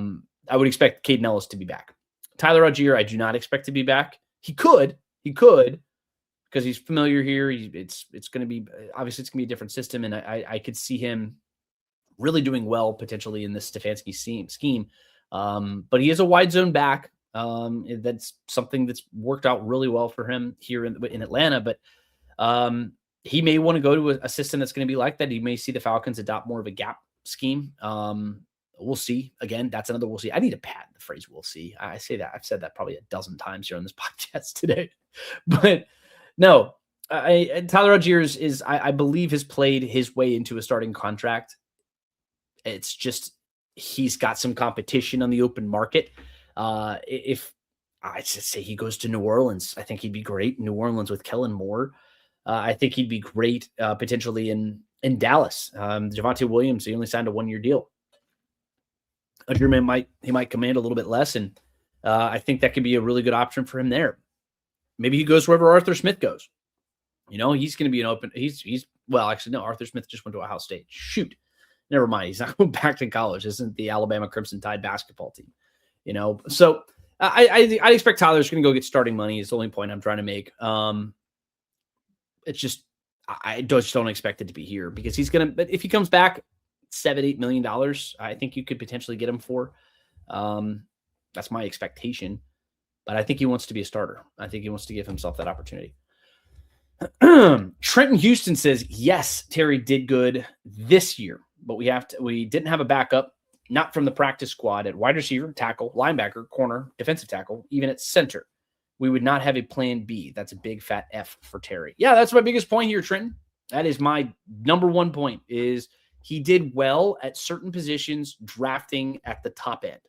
would expect Caden Ellis to be back. Tyler Algier, I do not expect to be back. He could, because he's familiar here. It's going to be, obviously it's going to be a different system, and I could see him really doing well potentially in this Stefanski scheme. But he is a wide zone back. That's something that's worked out really well for him here in Atlanta. But he may want to go to a system that's going to be like that. He may see the Falcons adopt more of a gap scheme. We'll see. Again, that's another we'll see. I need to patent the phrase we'll see. I say that. I've said that probably a dozen times here on this podcast today. But no, Tyler Algier I believe, has played his way into a starting contract. It's just he's got some competition on the open market. If I just say he goes to New Orleans, I think he'd be great. New Orleans with Kellen Moore. I think he'd be great potentially in Dallas. Javonte Williams, he only signed a 1-year deal. Algier might command a little bit less, and I think that could be a really good option for him there. Maybe he goes wherever Arthur Smith goes. He's going to be an open. Well, actually, no. Arthur Smith just went to Ohio State. Shoot, never mind. He's not going back to college. This isn't the Alabama Crimson Tide basketball team. So I expect Tyler's going to go get starting money. Is the only point I'm trying to make. It's just I just don't expect it to be here because he's going to. But if he comes back, $7-8 million, I think you could potentially get him for. That's my expectation. But I think he wants to be a starter. I think he wants to give himself that opportunity. Trenton Houston says, yes, Terry did good this year, but we didn't have a backup, not from the practice squad at wide receiver, tackle, linebacker, corner, defensive tackle, even at center. We would not have a plan B. That's a big fat F for Terry. Yeah, that's my biggest point here, Trenton. That is my number one point is he did well at certain positions, drafting at the top end.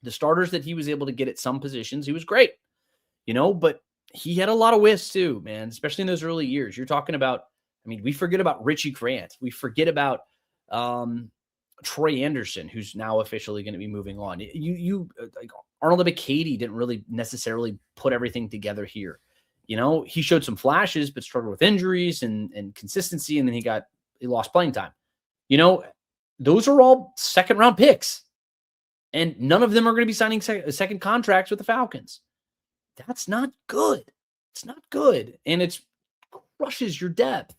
The starters that he was able to get at some positions, he was great, but he had a lot of whiffs too, man, especially in those early years. You're talking about, we forget about Richie Grant. We forget about Troy Anderson, who's now officially going to be moving on. Like Arnold Ebiketie didn't really necessarily put everything together here. He showed some flashes, but struggled with injuries and consistency. And then he lost playing time. Those are all second round picks. And none of them are going to be signing second contracts with the Falcons. That's not good. It's not good. And it crushes your depth.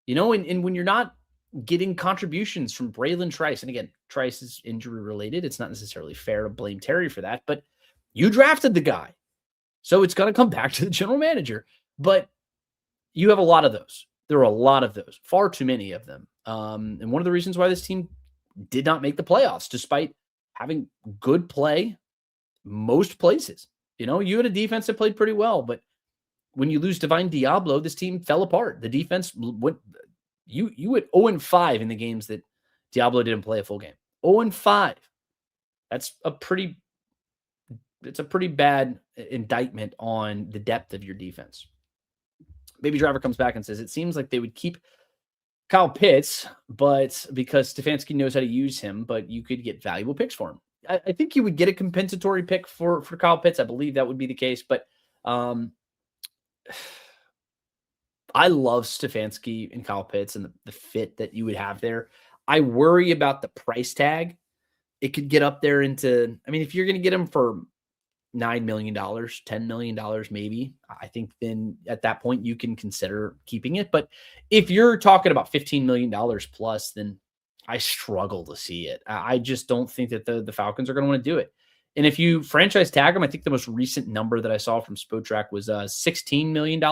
And when you're not getting contributions from Braylon Trice, and again, Trice is injury related. It's not necessarily fair to blame Terry for that, but you drafted the guy. So it's going to come back to the general manager. But you have a lot of those. There are a lot of those, far too many of them. And one of the reasons why this team did not make the playoffs, despite having good play most places. You had a defense that played pretty well, but when you lose Divine Diablo, this team fell apart. The defense went, you went 0-5 in the games that Diablo didn't play a full game. 0-5. It's a pretty bad indictment on the depth of your defense. Baby Driver comes back and says, it seems like they would keep Kyle Pitts, but because Stefanski knows how to use him, but you could get valuable picks for him. I think you would get a compensatory pick for Kyle Pitts. I believe that would be the case, but I love Stefanski and Kyle Pitts and the fit that you would have there. I worry about the price tag. It could get up there into, if you're going to get him for $9 million, $10 million, maybe, I think then at that point you can consider keeping it. But if you're talking about $15 million plus, then I struggle to see it. I just don't think that the Falcons are going to want to do it. And if you franchise tag him, I think the most recent number that I saw from Spotrac was $16 million.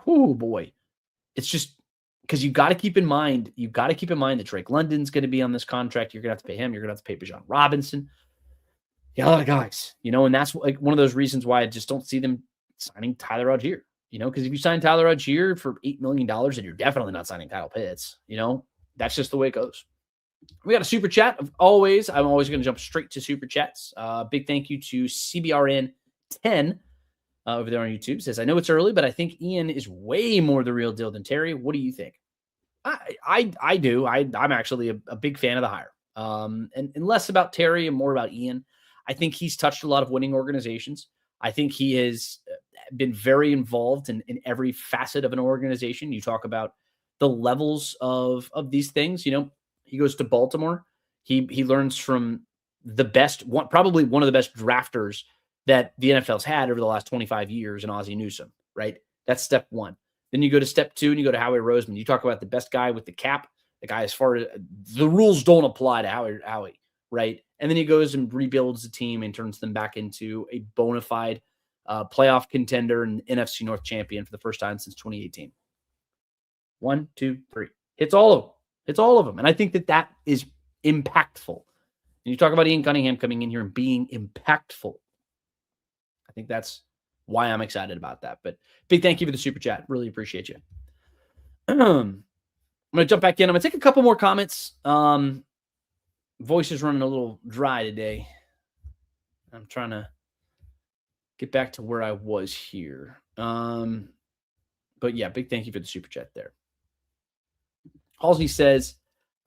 Oh boy. It's just because you got to keep in mind that Drake London's going to be on this contract. You're going to have to pay him. You're going to have to pay Bijan Robinson. Yeah, a lot of guys, and that's like one of those reasons why I just don't see them signing Tyler Algier, because if you sign Tyler Algier for $8 million, then you're definitely not signing Kyle Pitts. That's just the way it goes. We got a super chat. I'm always going to jump straight to super chats. Big thank you to CBRN10 over there on YouTube. Says, I know it's early, but I think Ian is way more the real deal than Terry. What do you think? I do. I'm actually a big fan of the hire. And less about Terry and more about Ian. I think he's touched a lot of winning organizations. I think he has been very involved in every facet of an organization. You talk about the levels of these things. He goes to Baltimore. He learns from the best, probably one of the best drafters that the NFL's had over the last 25 years in Ozzie Newsome, right? That's step one. Then you go to step two and you go to Howie Roseman. You talk about the best guy with the cap, the guy as far as the rules don't apply to Howie, right? And then he goes and rebuilds the team and turns them back into a bona fide playoff contender and NFC North champion for the first time since 2018. 1, 2, 3. It's all of them. It's all of them. And I think that is impactful. And you talk about Ian Cunningham coming in here and being impactful. I think that's why I'm excited about that. But big thank you for the super chat. Really appreciate you. I'm going to jump back in. I'm going to take a couple more comments. Voice is running a little dry today. I'm trying to get back to where I was here. But yeah, big thank you for the super chat there. Halsey says,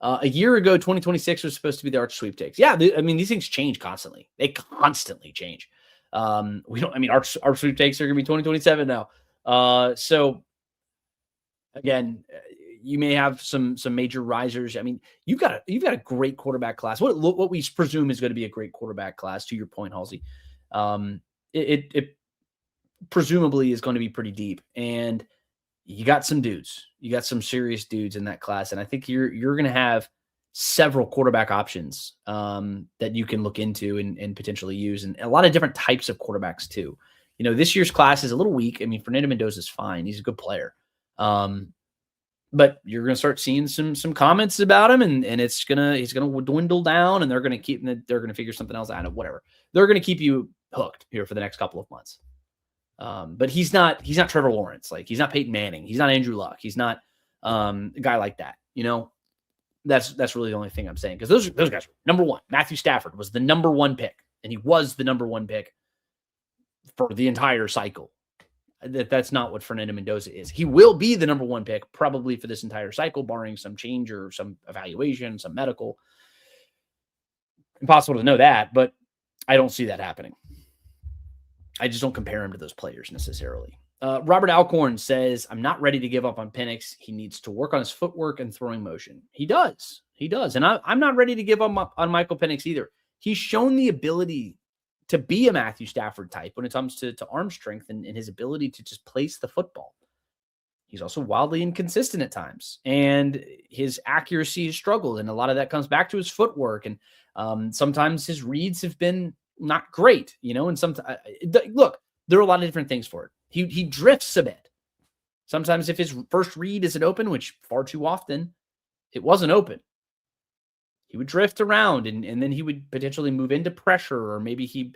a year ago, 2026 was supposed to be the arch sweepstakes. Yeah, these things change constantly. They constantly change. We don't. I mean, our sweepstakes are going to be 2027 now. So again, you may have some major risers. I mean, you've got a great what we presume is going to be a great quarterback class. To your point, Halsey, it presumably is going to be pretty deep, and you got some dudes. You got some serious dudes in that class, and I think you're going to have several quarterback options that you can look into and potentially use, and a lot of different types of quarterbacks too. This year's class is a little weak. I mean, Fernando Mendoza is fine; he's a good player. But you're going to start seeing some comments about him, and he's going to dwindle down, and they're going to figure something else out. Whatever, they're going to keep you hooked here for the next couple of months. But he's not Trevor Lawrence. Like, he's not Peyton Manning. He's not Andrew Luck. He's not a guy like that. That's really the only thing I'm saying, because those guys were number one. Matthew Stafford was the number one pick, and he was the number one pick for the entire cycle. That's not what Fernando Mendoza is. He will be the number one pick probably for this entire cycle, barring some change or some evaluation, some medical. Impossible to know that, but I don't see that happening. I just don't compare him to those players necessarily. Robert Alcorn says, I'm not ready to give up on Penix. He needs to work on his footwork and throwing motion. He does. And I'm not ready to give up on Michael Penix either. He's shown the ability to be a Matthew Stafford type when it comes to arm strength and his ability to just place the football. He's also wildly inconsistent at times, and his accuracy has struggled. And a lot of that comes back to his footwork. And sometimes his reads have been not great, and sometimes, look, there are a lot of different things for it. He drifts a bit. Sometimes if his first read isn't open, which far too often it wasn't open, he would drift around, and then he would potentially move into pressure, or maybe he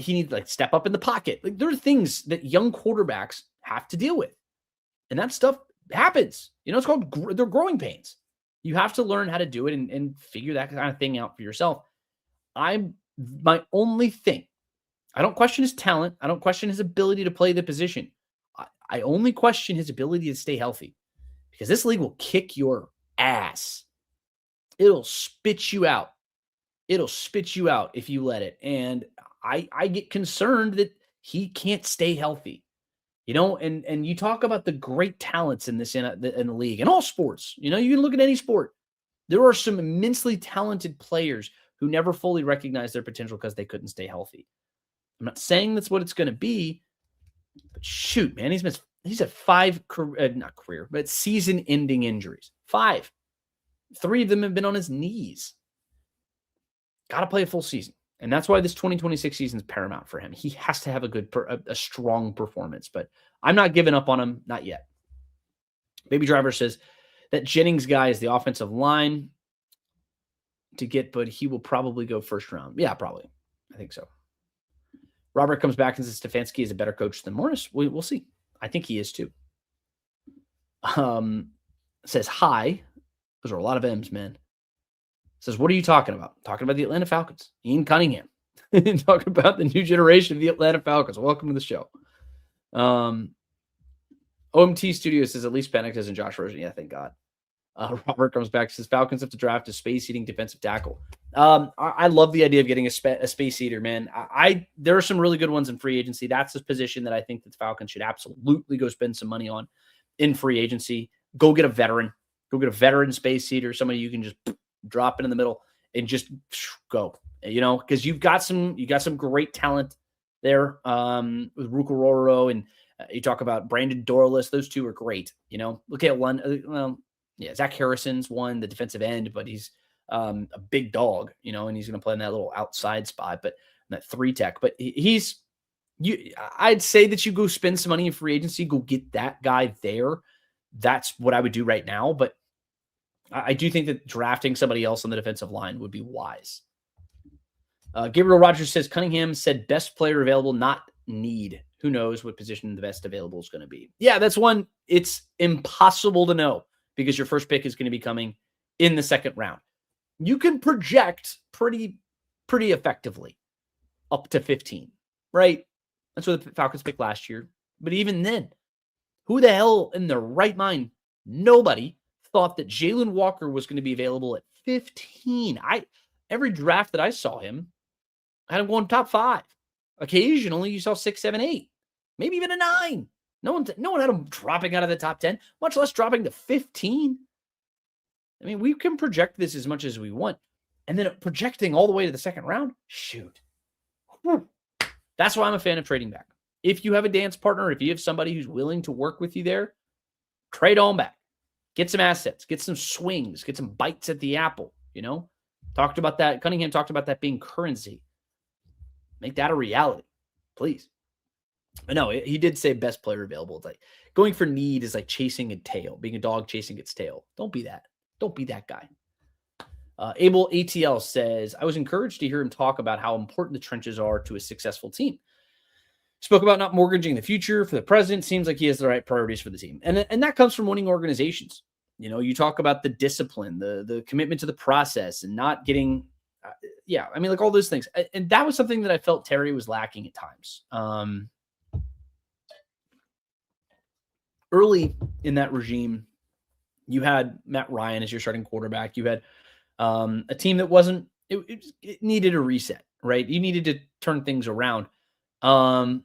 needs to step up in the pocket. Like, there are things that young quarterbacks have to deal with, and that stuff happens. It's called they're growing pains. You have to learn how to do it and figure that kind of thing out for yourself. My only thing, I don't question his talent. I don't question his ability to play the position. I only question his ability to stay healthy, because this league will kick your ass. It'll spit you out. If you let it. And I get concerned that he can't stay healthy. And you talk about the great talents in the league, in all sports. You can look at any sport. There are some immensely talented players who never fully recognize their potential because they couldn't stay healthy. I'm not saying that's what it's going to be, but shoot, man, he's had 5 season-ending injuries. 5. 3 of them have been on his knees. Got to play a full season. And that's why this 2026 season is paramount for him. He has to have a strong performance, but I'm not giving up on him. Not yet. Baby Driver says that Jennings guy is the offensive line to get, but he will probably go first round. Yeah, probably. I think so. Robert comes back and says Stefanski is a better coach than Morris. We'll see. I think he is too. Says hi. Those are a lot of M's, man. Says, what are you talking about? Talking about the Atlanta Falcons. Ian Cunningham. Talking about the new generation of the Atlanta Falcons. Welcome to the show. OMT Studio says, at least Penix isn't Josh Rosen. Yeah, thank God. Robert comes back and says, Falcons have to draft a space-eating defensive tackle. I love the idea of getting a space eater, man. There are some really good ones in free agency. That's a position that I think that the Falcons should absolutely go spend some money on in free agency. Go get a veteran. Go get a veteran space eater, somebody you can just drop in the middle and just go. Because you got some great talent there with Rukororo, and you talk about Brandon Dorless. Those two are great. Look at one. Zach Harrison's one, the defensive end, but he's a big dog, and he's going to play in that little outside spot, but that 3 tech. But I'd say that you go spend some money in free agency, go get that guy there. That's what I would do right now. But I do think that drafting somebody else on the defensive line would be wise. Gabriel Rogers says Cunningham said best player available, not need. Who knows what position the best available is going to be? Yeah, that's one. It's impossible to know because your first pick is going to be coming in the second round. You can project pretty effectively up to 15, right? That's what the Falcons picked last year. But even then, who the hell in their right mind? Nobody thought that Jalen Walker was going to be available at 15. Every draft that I saw him, I had him going top 5. Occasionally, you saw 6, 7, 8, maybe even a 9. No one had him dropping out of the top 10, much less dropping to 15. I mean, we can project this as much as we want. And then projecting all the way to the second round, shoot. Whew. That's why I'm a fan of trading back. If you have a dance partner, if you have somebody who's willing to work with you there, trade on back. Get some assets, get some swings, get some bites at the apple, Talked about that. Cunningham talked about that being currency. Make that a reality, please. But no, he did say best player available. It's like going for need is like chasing a tail, being a dog chasing its tail. Don't be that. Don't be that guy. Abel ATL says, I was encouraged to hear him talk about how important the trenches are to a successful team. Spoke about not mortgaging the future for the president. Seems like he has the right priorities for the team. And that comes from winning organizations. You talk about the discipline, the commitment to the process and not getting, like all those things. And that was something that I felt Terry was lacking at times. Early in that regime, you had Matt Ryan as your starting quarterback. You had a team that wasn't, it needed a reset, right? You needed to turn things around. I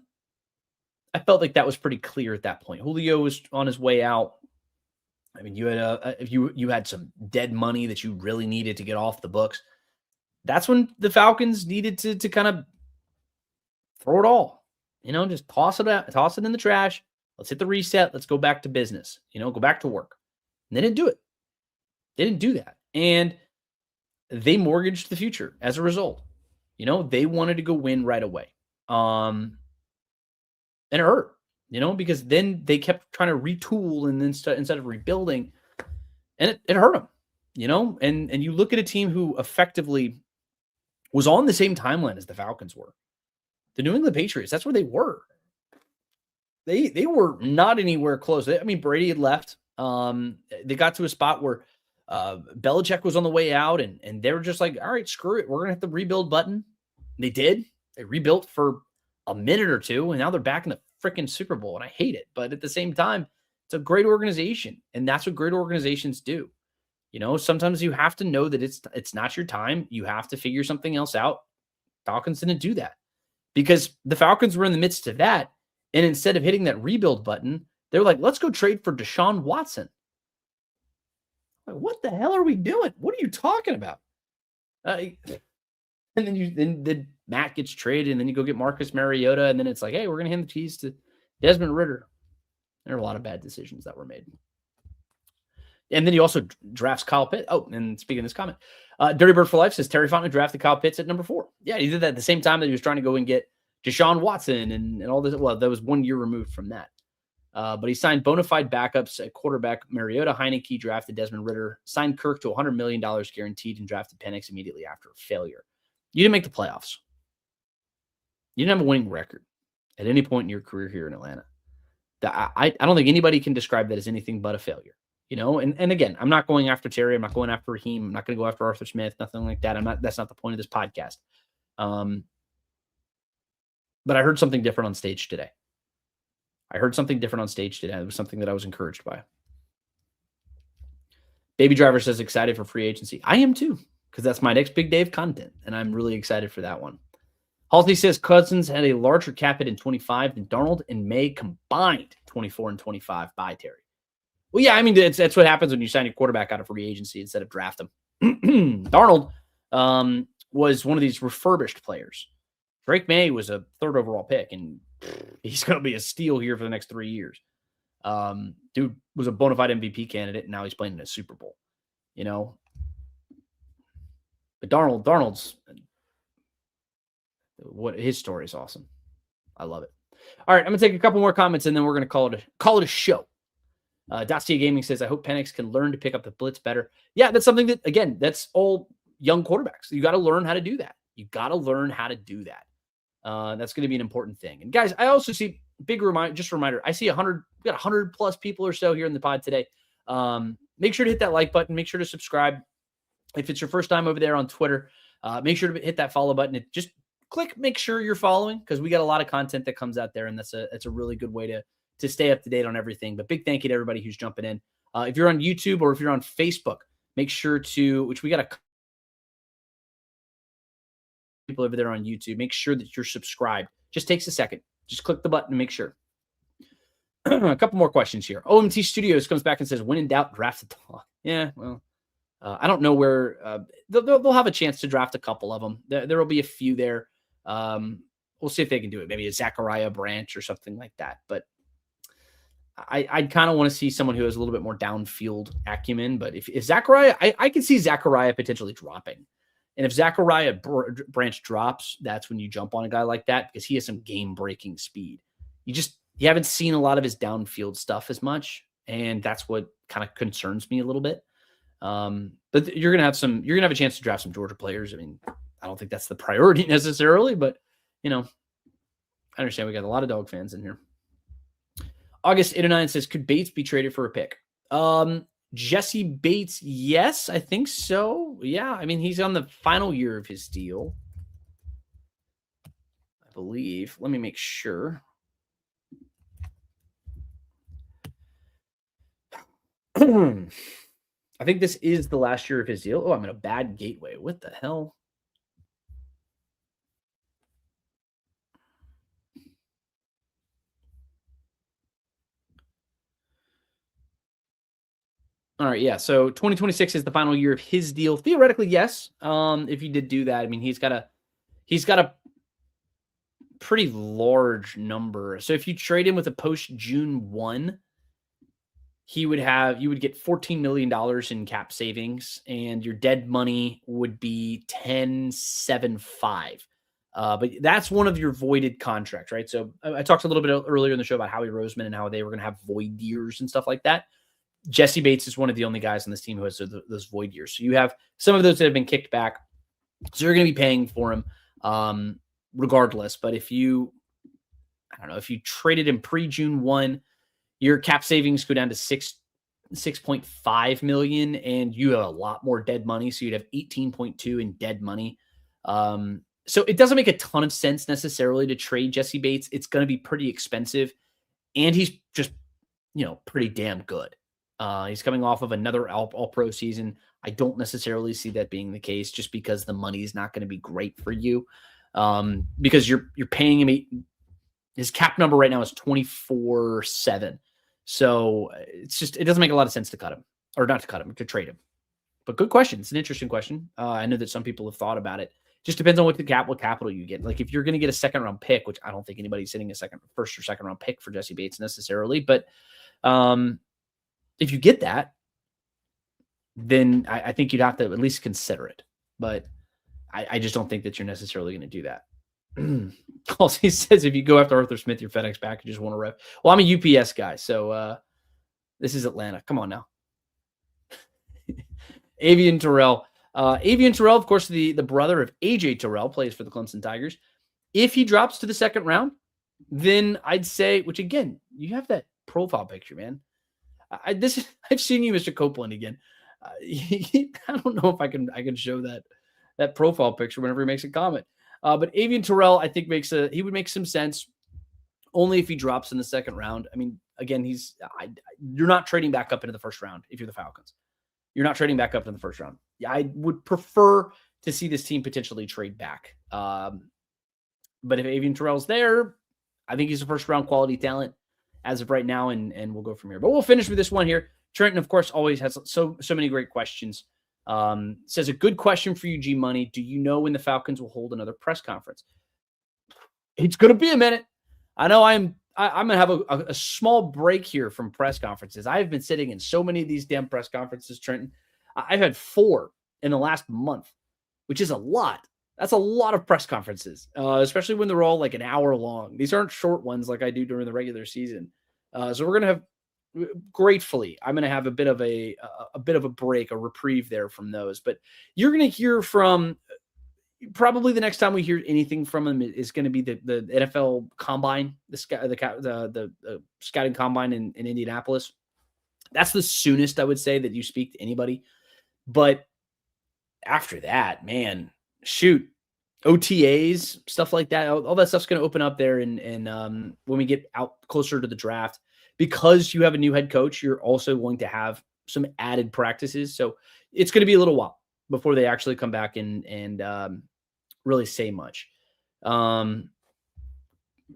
felt like that was pretty clear at that point. Julio was on his way out. I mean, you had if you had some dead money that you really needed to get off the books. That's when the Falcons needed to kind of throw it all, just toss it out, toss it in the trash. Let's hit the reset. Let's go back to business, go back to work. And they didn't do it. They didn't do that. And they mortgaged the future as a result. They wanted to go win right away. And it hurt, because then they kept trying to retool and then instead of rebuilding, and it hurt them, and you look at a team who effectively was on the same timeline as the Falcons were. The New England Patriots, that's where they were. They were not anywhere close. I mean, Brady had left. They got to a spot where Belichick was on the way out, and they were just like, all right, screw it. We're going to hit the rebuild button. And they did. They rebuilt for a minute or two, and now they're back in the freaking Super Bowl, and I hate it. But at the same time, it's a great organization, and that's what great organizations do. Sometimes you have to know that it's not your time. You have to figure something else out. Falcons didn't do that because the Falcons were in the midst of that, and instead of hitting that rebuild button, they were like, let's go trade for Deshaun Watson. Like, what the hell are we doing? What are you talking about? And then Matt gets traded, and then you go get Marcus Mariota, and then it's like, hey, we're going to hand the keys to Desmond Ridder. There are a lot of bad decisions that were made. And then he also drafts Kyle Pitts. Oh, and speaking of this comment, Dirty Bird for Life says Terry Fontenot drafted Kyle Pitts at number 4. Yeah, he did that at the same time that he was trying to go and get Deshaun Watson and all this. Well, that was 1 year removed from that. But he signed bona fide backups at quarterback Mariota, Heineke, drafted Desmond Ridder, signed Kirk to $100 million guaranteed, and drafted Penix immediately after a failure. You didn't make the playoffs. You didn't have a winning record at any point in your career here in Atlanta. I don't think anybody can describe that as anything but a failure. And again, I'm not going after Terry. I'm not going after Raheem. I'm not going to go after Arthur Smith, nothing like that. That's not the point of this podcast. But I heard something different on stage today. It was something that I was encouraged by. Baby Driver says excited for free agency. I am too, because that's my next big day of content, and I'm really excited for that one. Halsey says Cousins had a larger cap hit in 25 than Darnold and May combined 24 and 25 by Terry. Well, yeah, I mean, that's what happens when you sign your quarterback out of free agency instead of draft him. Darnold was one of these refurbished players. Drake May was a 3rd overall pick, and he's going to be a steal here for the next 3 years. Dude was a bona fide MVP candidate, and now he's playing in a Super Bowl, But Darnold's his story is awesome. I love it. All right, I'm going to take a couple more comments, and then we're going to call it a show. Dacia Gaming says, I hope Penix can learn to pick up the blitz better. Yeah, that's something that, again, that's all young quarterbacks. You got to learn how to do that. That's going to be an important thing. And guys, I also see reminder. I see we got 100 plus people or so here in the pod today. Make sure to hit that like button. Make sure to subscribe. If it's your first time over there on Twitter, make sure to hit that follow button. Just make sure you're following, because we got a lot of content that comes out there, and that's a really good way to stay up to date on everything. But big thank you to everybody who's jumping in. If you're on YouTube or if you're on Facebook, make sure to, which we got people over there on YouTube, make sure that you're subscribed. Just takes a second. Just click the button and make sure. A couple more questions here. OMT Studios comes back and says, when in doubt, draft the dog. Yeah, well, I don't know where they'll have a chance to draft a couple of them. There will be a few there. We'll see if they can do it. Maybe a Zachariah Branch or something like that. But I'd kind of want to see someone who has a little bit more downfield acumen. But if Zachariah, I can see Zachariah potentially dropping. And if Zachariah Branch drops, that's when you jump on a guy like that because he has some game-breaking speed. You haven't seen a lot of his downfield stuff as much, and that's what kind of concerns me a little bit. But you're gonna have a chance to draft some Georgia players. I mean, I don't think that's the priority necessarily, but I understand we got a lot of dog fans in here. August 89 says, could Bates be traded for a pick? Jesse Bates, yes, I think so. Yeah, I mean, he's on the final year of his deal, I believe. Let me make sure. I think this is the last year of his deal. Oh, I'm in a bad gateway. What the hell? All right, yeah. So 2026 is the final year of his deal. Theoretically, yes. If you did do that, I mean, he's got a pretty large number. So if you trade him with a post June 1, you would get $14 million in cap savings, and your dead money would be 10.75. But that's one of your voided contracts, right? So I talked a little bit earlier in the show about Howie Roseman and how they were going to have void years and stuff like that. Jesse Bates is one of the only guys on this team who has those void years. So you have some of those that have been kicked back. So you're going to be paying for him regardless. But if you traded him pre-June 1, your cap savings go down to 6.5 million, and you have a lot more dead money. So you'd have 18.2 in dead money. So it doesn't make a ton of sense necessarily to trade Jesse Bates. It's going to be pretty expensive, and he's just, pretty damn good. He's coming off of another all-pro season. I don't necessarily see that being the case just because the money is not going to be great for you. Because you're paying him. His cap number right now is 24.7. So it doesn't make a lot of sense to cut him, or not to cut him, to trade him. But good question. It's an interesting question. I know that some people have thought about it. Just depends on what capital you get. Like if you're going to get a second round pick, which I don't think anybody's hitting a first or second round pick for Jesse Bates necessarily, but if you get that, then I think you'd have to at least consider it. But I just don't think that you're necessarily going to do that. Also, he says if you go after Arthur Smith, your FedEx packages won't arrive. Well, I'm a UPS guy, so this is Atlanta. Come on now. Avian Terrell. Avian Terrell, of course, the brother of AJ Terrell, plays for the Clemson Tigers. If he drops to the second round, then I'd say, which again, you have that profile picture, man. I've seen you, Mr. Copeland, again. I don't know if I can show that profile picture whenever he makes a comment. But Avian Terrell, I think he would make some sense only if he drops in the second round. I mean, again, you're not trading back up into the first round if you're the Falcons. You're not trading back up in the first round. Yeah, I would prefer to see this team potentially trade back. But if Avian Terrell's there, I think he's a first round quality talent as of right now, and we'll go from here. But we'll finish with this one here. Trenton, of course, always has so many great questions. Says a good question for you, G Money. Do you know when the Falcons will hold another press conference? It's going to be a minute. I know I'm going to have a small break here from press conferences. I've been sitting in so many of these damn press conferences, Trenton. I've had 4 in the last month, which is a lot. That's a lot of press conferences, especially when they're all like an hour long. These aren't short ones like I do during the regular season. So we're going to have, gratefully, I'm going to have a bit of a break, a reprieve there from those. But you're going to hear from, probably the next time we hear anything from him is going to be the NFL Combine, the scouting combine in Indianapolis. That's the soonest I would say that you speak to anybody. But after that, man, shoot, OTAs, stuff like that, all that stuff's going to open up there. And when we get out closer to the draft, because you have a new head coach, you're also going to have some added practices. So it's going to be a little while before they actually come back and really say much.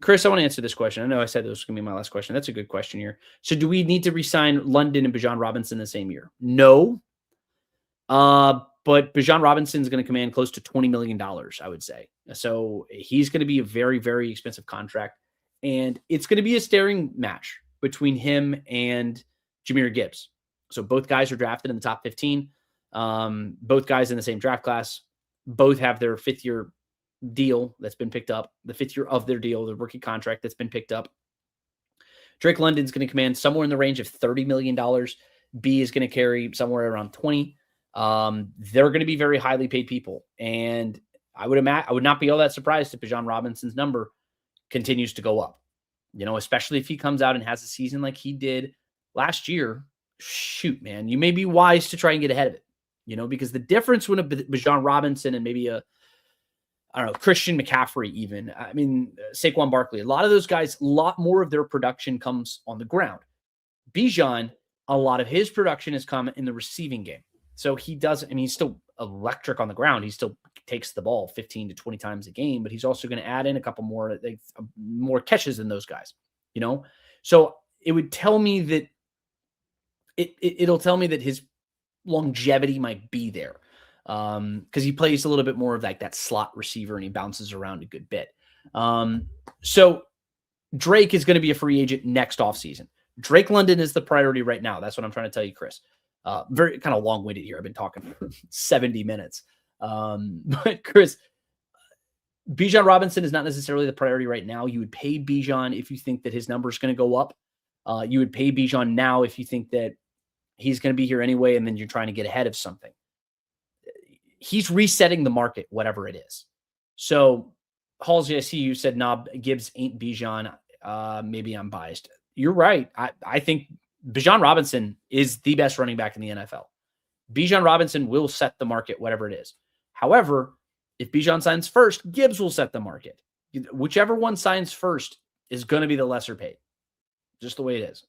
Chris, I want to answer this question. I know I said this was going to be my last question. That's a good question here. So do we need to re-sign London and Bijan Robinson the same year? No. But Bijan Robinson is going to command close to $20 million, I would say. So he's going to be a very, very expensive contract. And it's going to be a staring match between him and Jahmyr Gibbs. So both guys are drafted in the top 15. Both guys in the same draft class. Both have their fifth-year deal that's been picked up. The fifth year of their deal, the rookie contract that's been picked up. Drake London's going to command somewhere in the range of $30 million. B is going to carry somewhere around 20. They're going to be very highly paid people. And I would not be all that surprised if Bijan Robinson's number continues to go up, especially if he comes out and has a season like he did last year. Shoot, man, you may be wise to try and get ahead of it, because the difference when a Bijan Robinson and maybe Christian McCaffrey even, Saquon Barkley, a lot of those guys, a lot more of their production comes on the ground. Bijan, a lot of his production has come in the receiving game. So he doesn't, he's still electric on the ground. He still takes the ball 15 to 20 times a game, but he's also going to add in a couple more catches than those guys, So it would tell me that it'll tell me that his longevity might be there. Because he plays a little bit more of like that slot receiver and he bounces around a good bit. So Drake is going to be a free agent next offseason. Drake London is the priority right now. That's what I'm trying to tell you, Chris. Very kind of long-winded here. I've been talking for 70 minutes. But Chris, Bijan Robinson is not necessarily the priority right now. You would pay Bijan if you think that his number is going to go up. You would pay Bijan now if you think that he's going to be here anyway, and then you're trying to get ahead of something. He's resetting the market, whatever it is. So, Halsey, I see you said, Gibbs ain't Bijan. Maybe I'm biased. You're right. I think Bijan Robinson is the best running back in the NFL. Bijan Robinson will set the market, whatever it is. However, if Bijan signs first, Gibbs will set the market. Whichever one signs first is going to be the lesser paid. Just the way it is.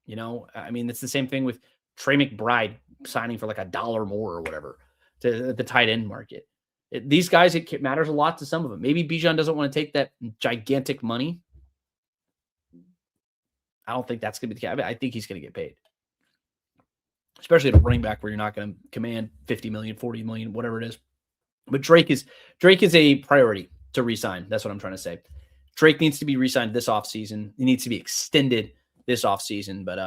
It's the same thing with Trey McBride signing for like $1 more or whatever to the tight end market. These guys, it matters a lot to some of them. Maybe Bijan doesn't want to take that gigantic money. I don't think that's going to be the case. I think he's going to get paid. Especially at a running back where you're not going to command 50 million, 40 million, whatever it is. But Drake is a priority to re-sign. That's what I'm trying to say. Drake needs to be re-signed this offseason. He needs to be extended this offseason. But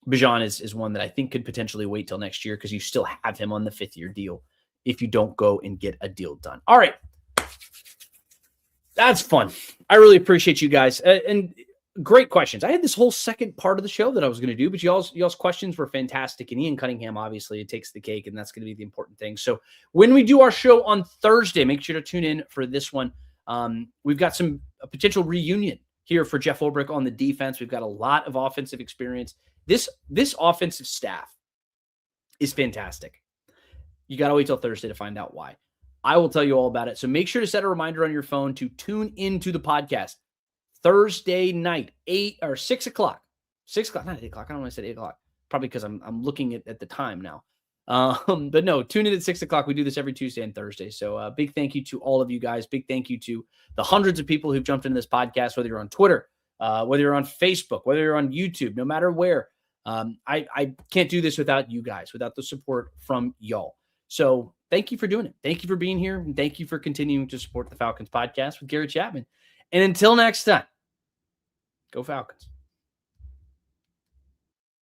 Bijan is one that I think could potentially wait till next year because you still have him on the 5th-year deal if you don't go and get a deal done. All right. That's fun. I really appreciate you guys. And great questions. I had this whole second part of the show that I was going to do, but y'all's questions were fantastic. And Ian Cunningham, obviously, it takes the cake, and that's going to be the important thing. So when we do our show on Thursday, make sure to tune in for this one. We've got a potential reunion here for Jeff Ulbrich on the defense. We've got a lot of offensive experience. This offensive staff is fantastic. You got to wait till Thursday to find out why. I will tell you all about it. So make sure to set a reminder on your phone to tune into the podcast Thursday night, 6 o'clock. 6 o'clock, not 8 o'clock. I don't want to say 8 o'clock. Probably because I'm looking at the time now. But no, tune in at 6 o'clock. We do this every Tuesday and Thursday. So big thank you to all of you guys. Big thank you to the hundreds of people who've jumped into this podcast, whether you're on Twitter, whether you're on Facebook, whether you're on YouTube, no matter where. I can't do this without you guys, without the support from y'all. So thank you for doing it. Thank you for being here. And thank you for continuing to support the Falcons podcast with Garrett Chapman. And until next time, go Falcons.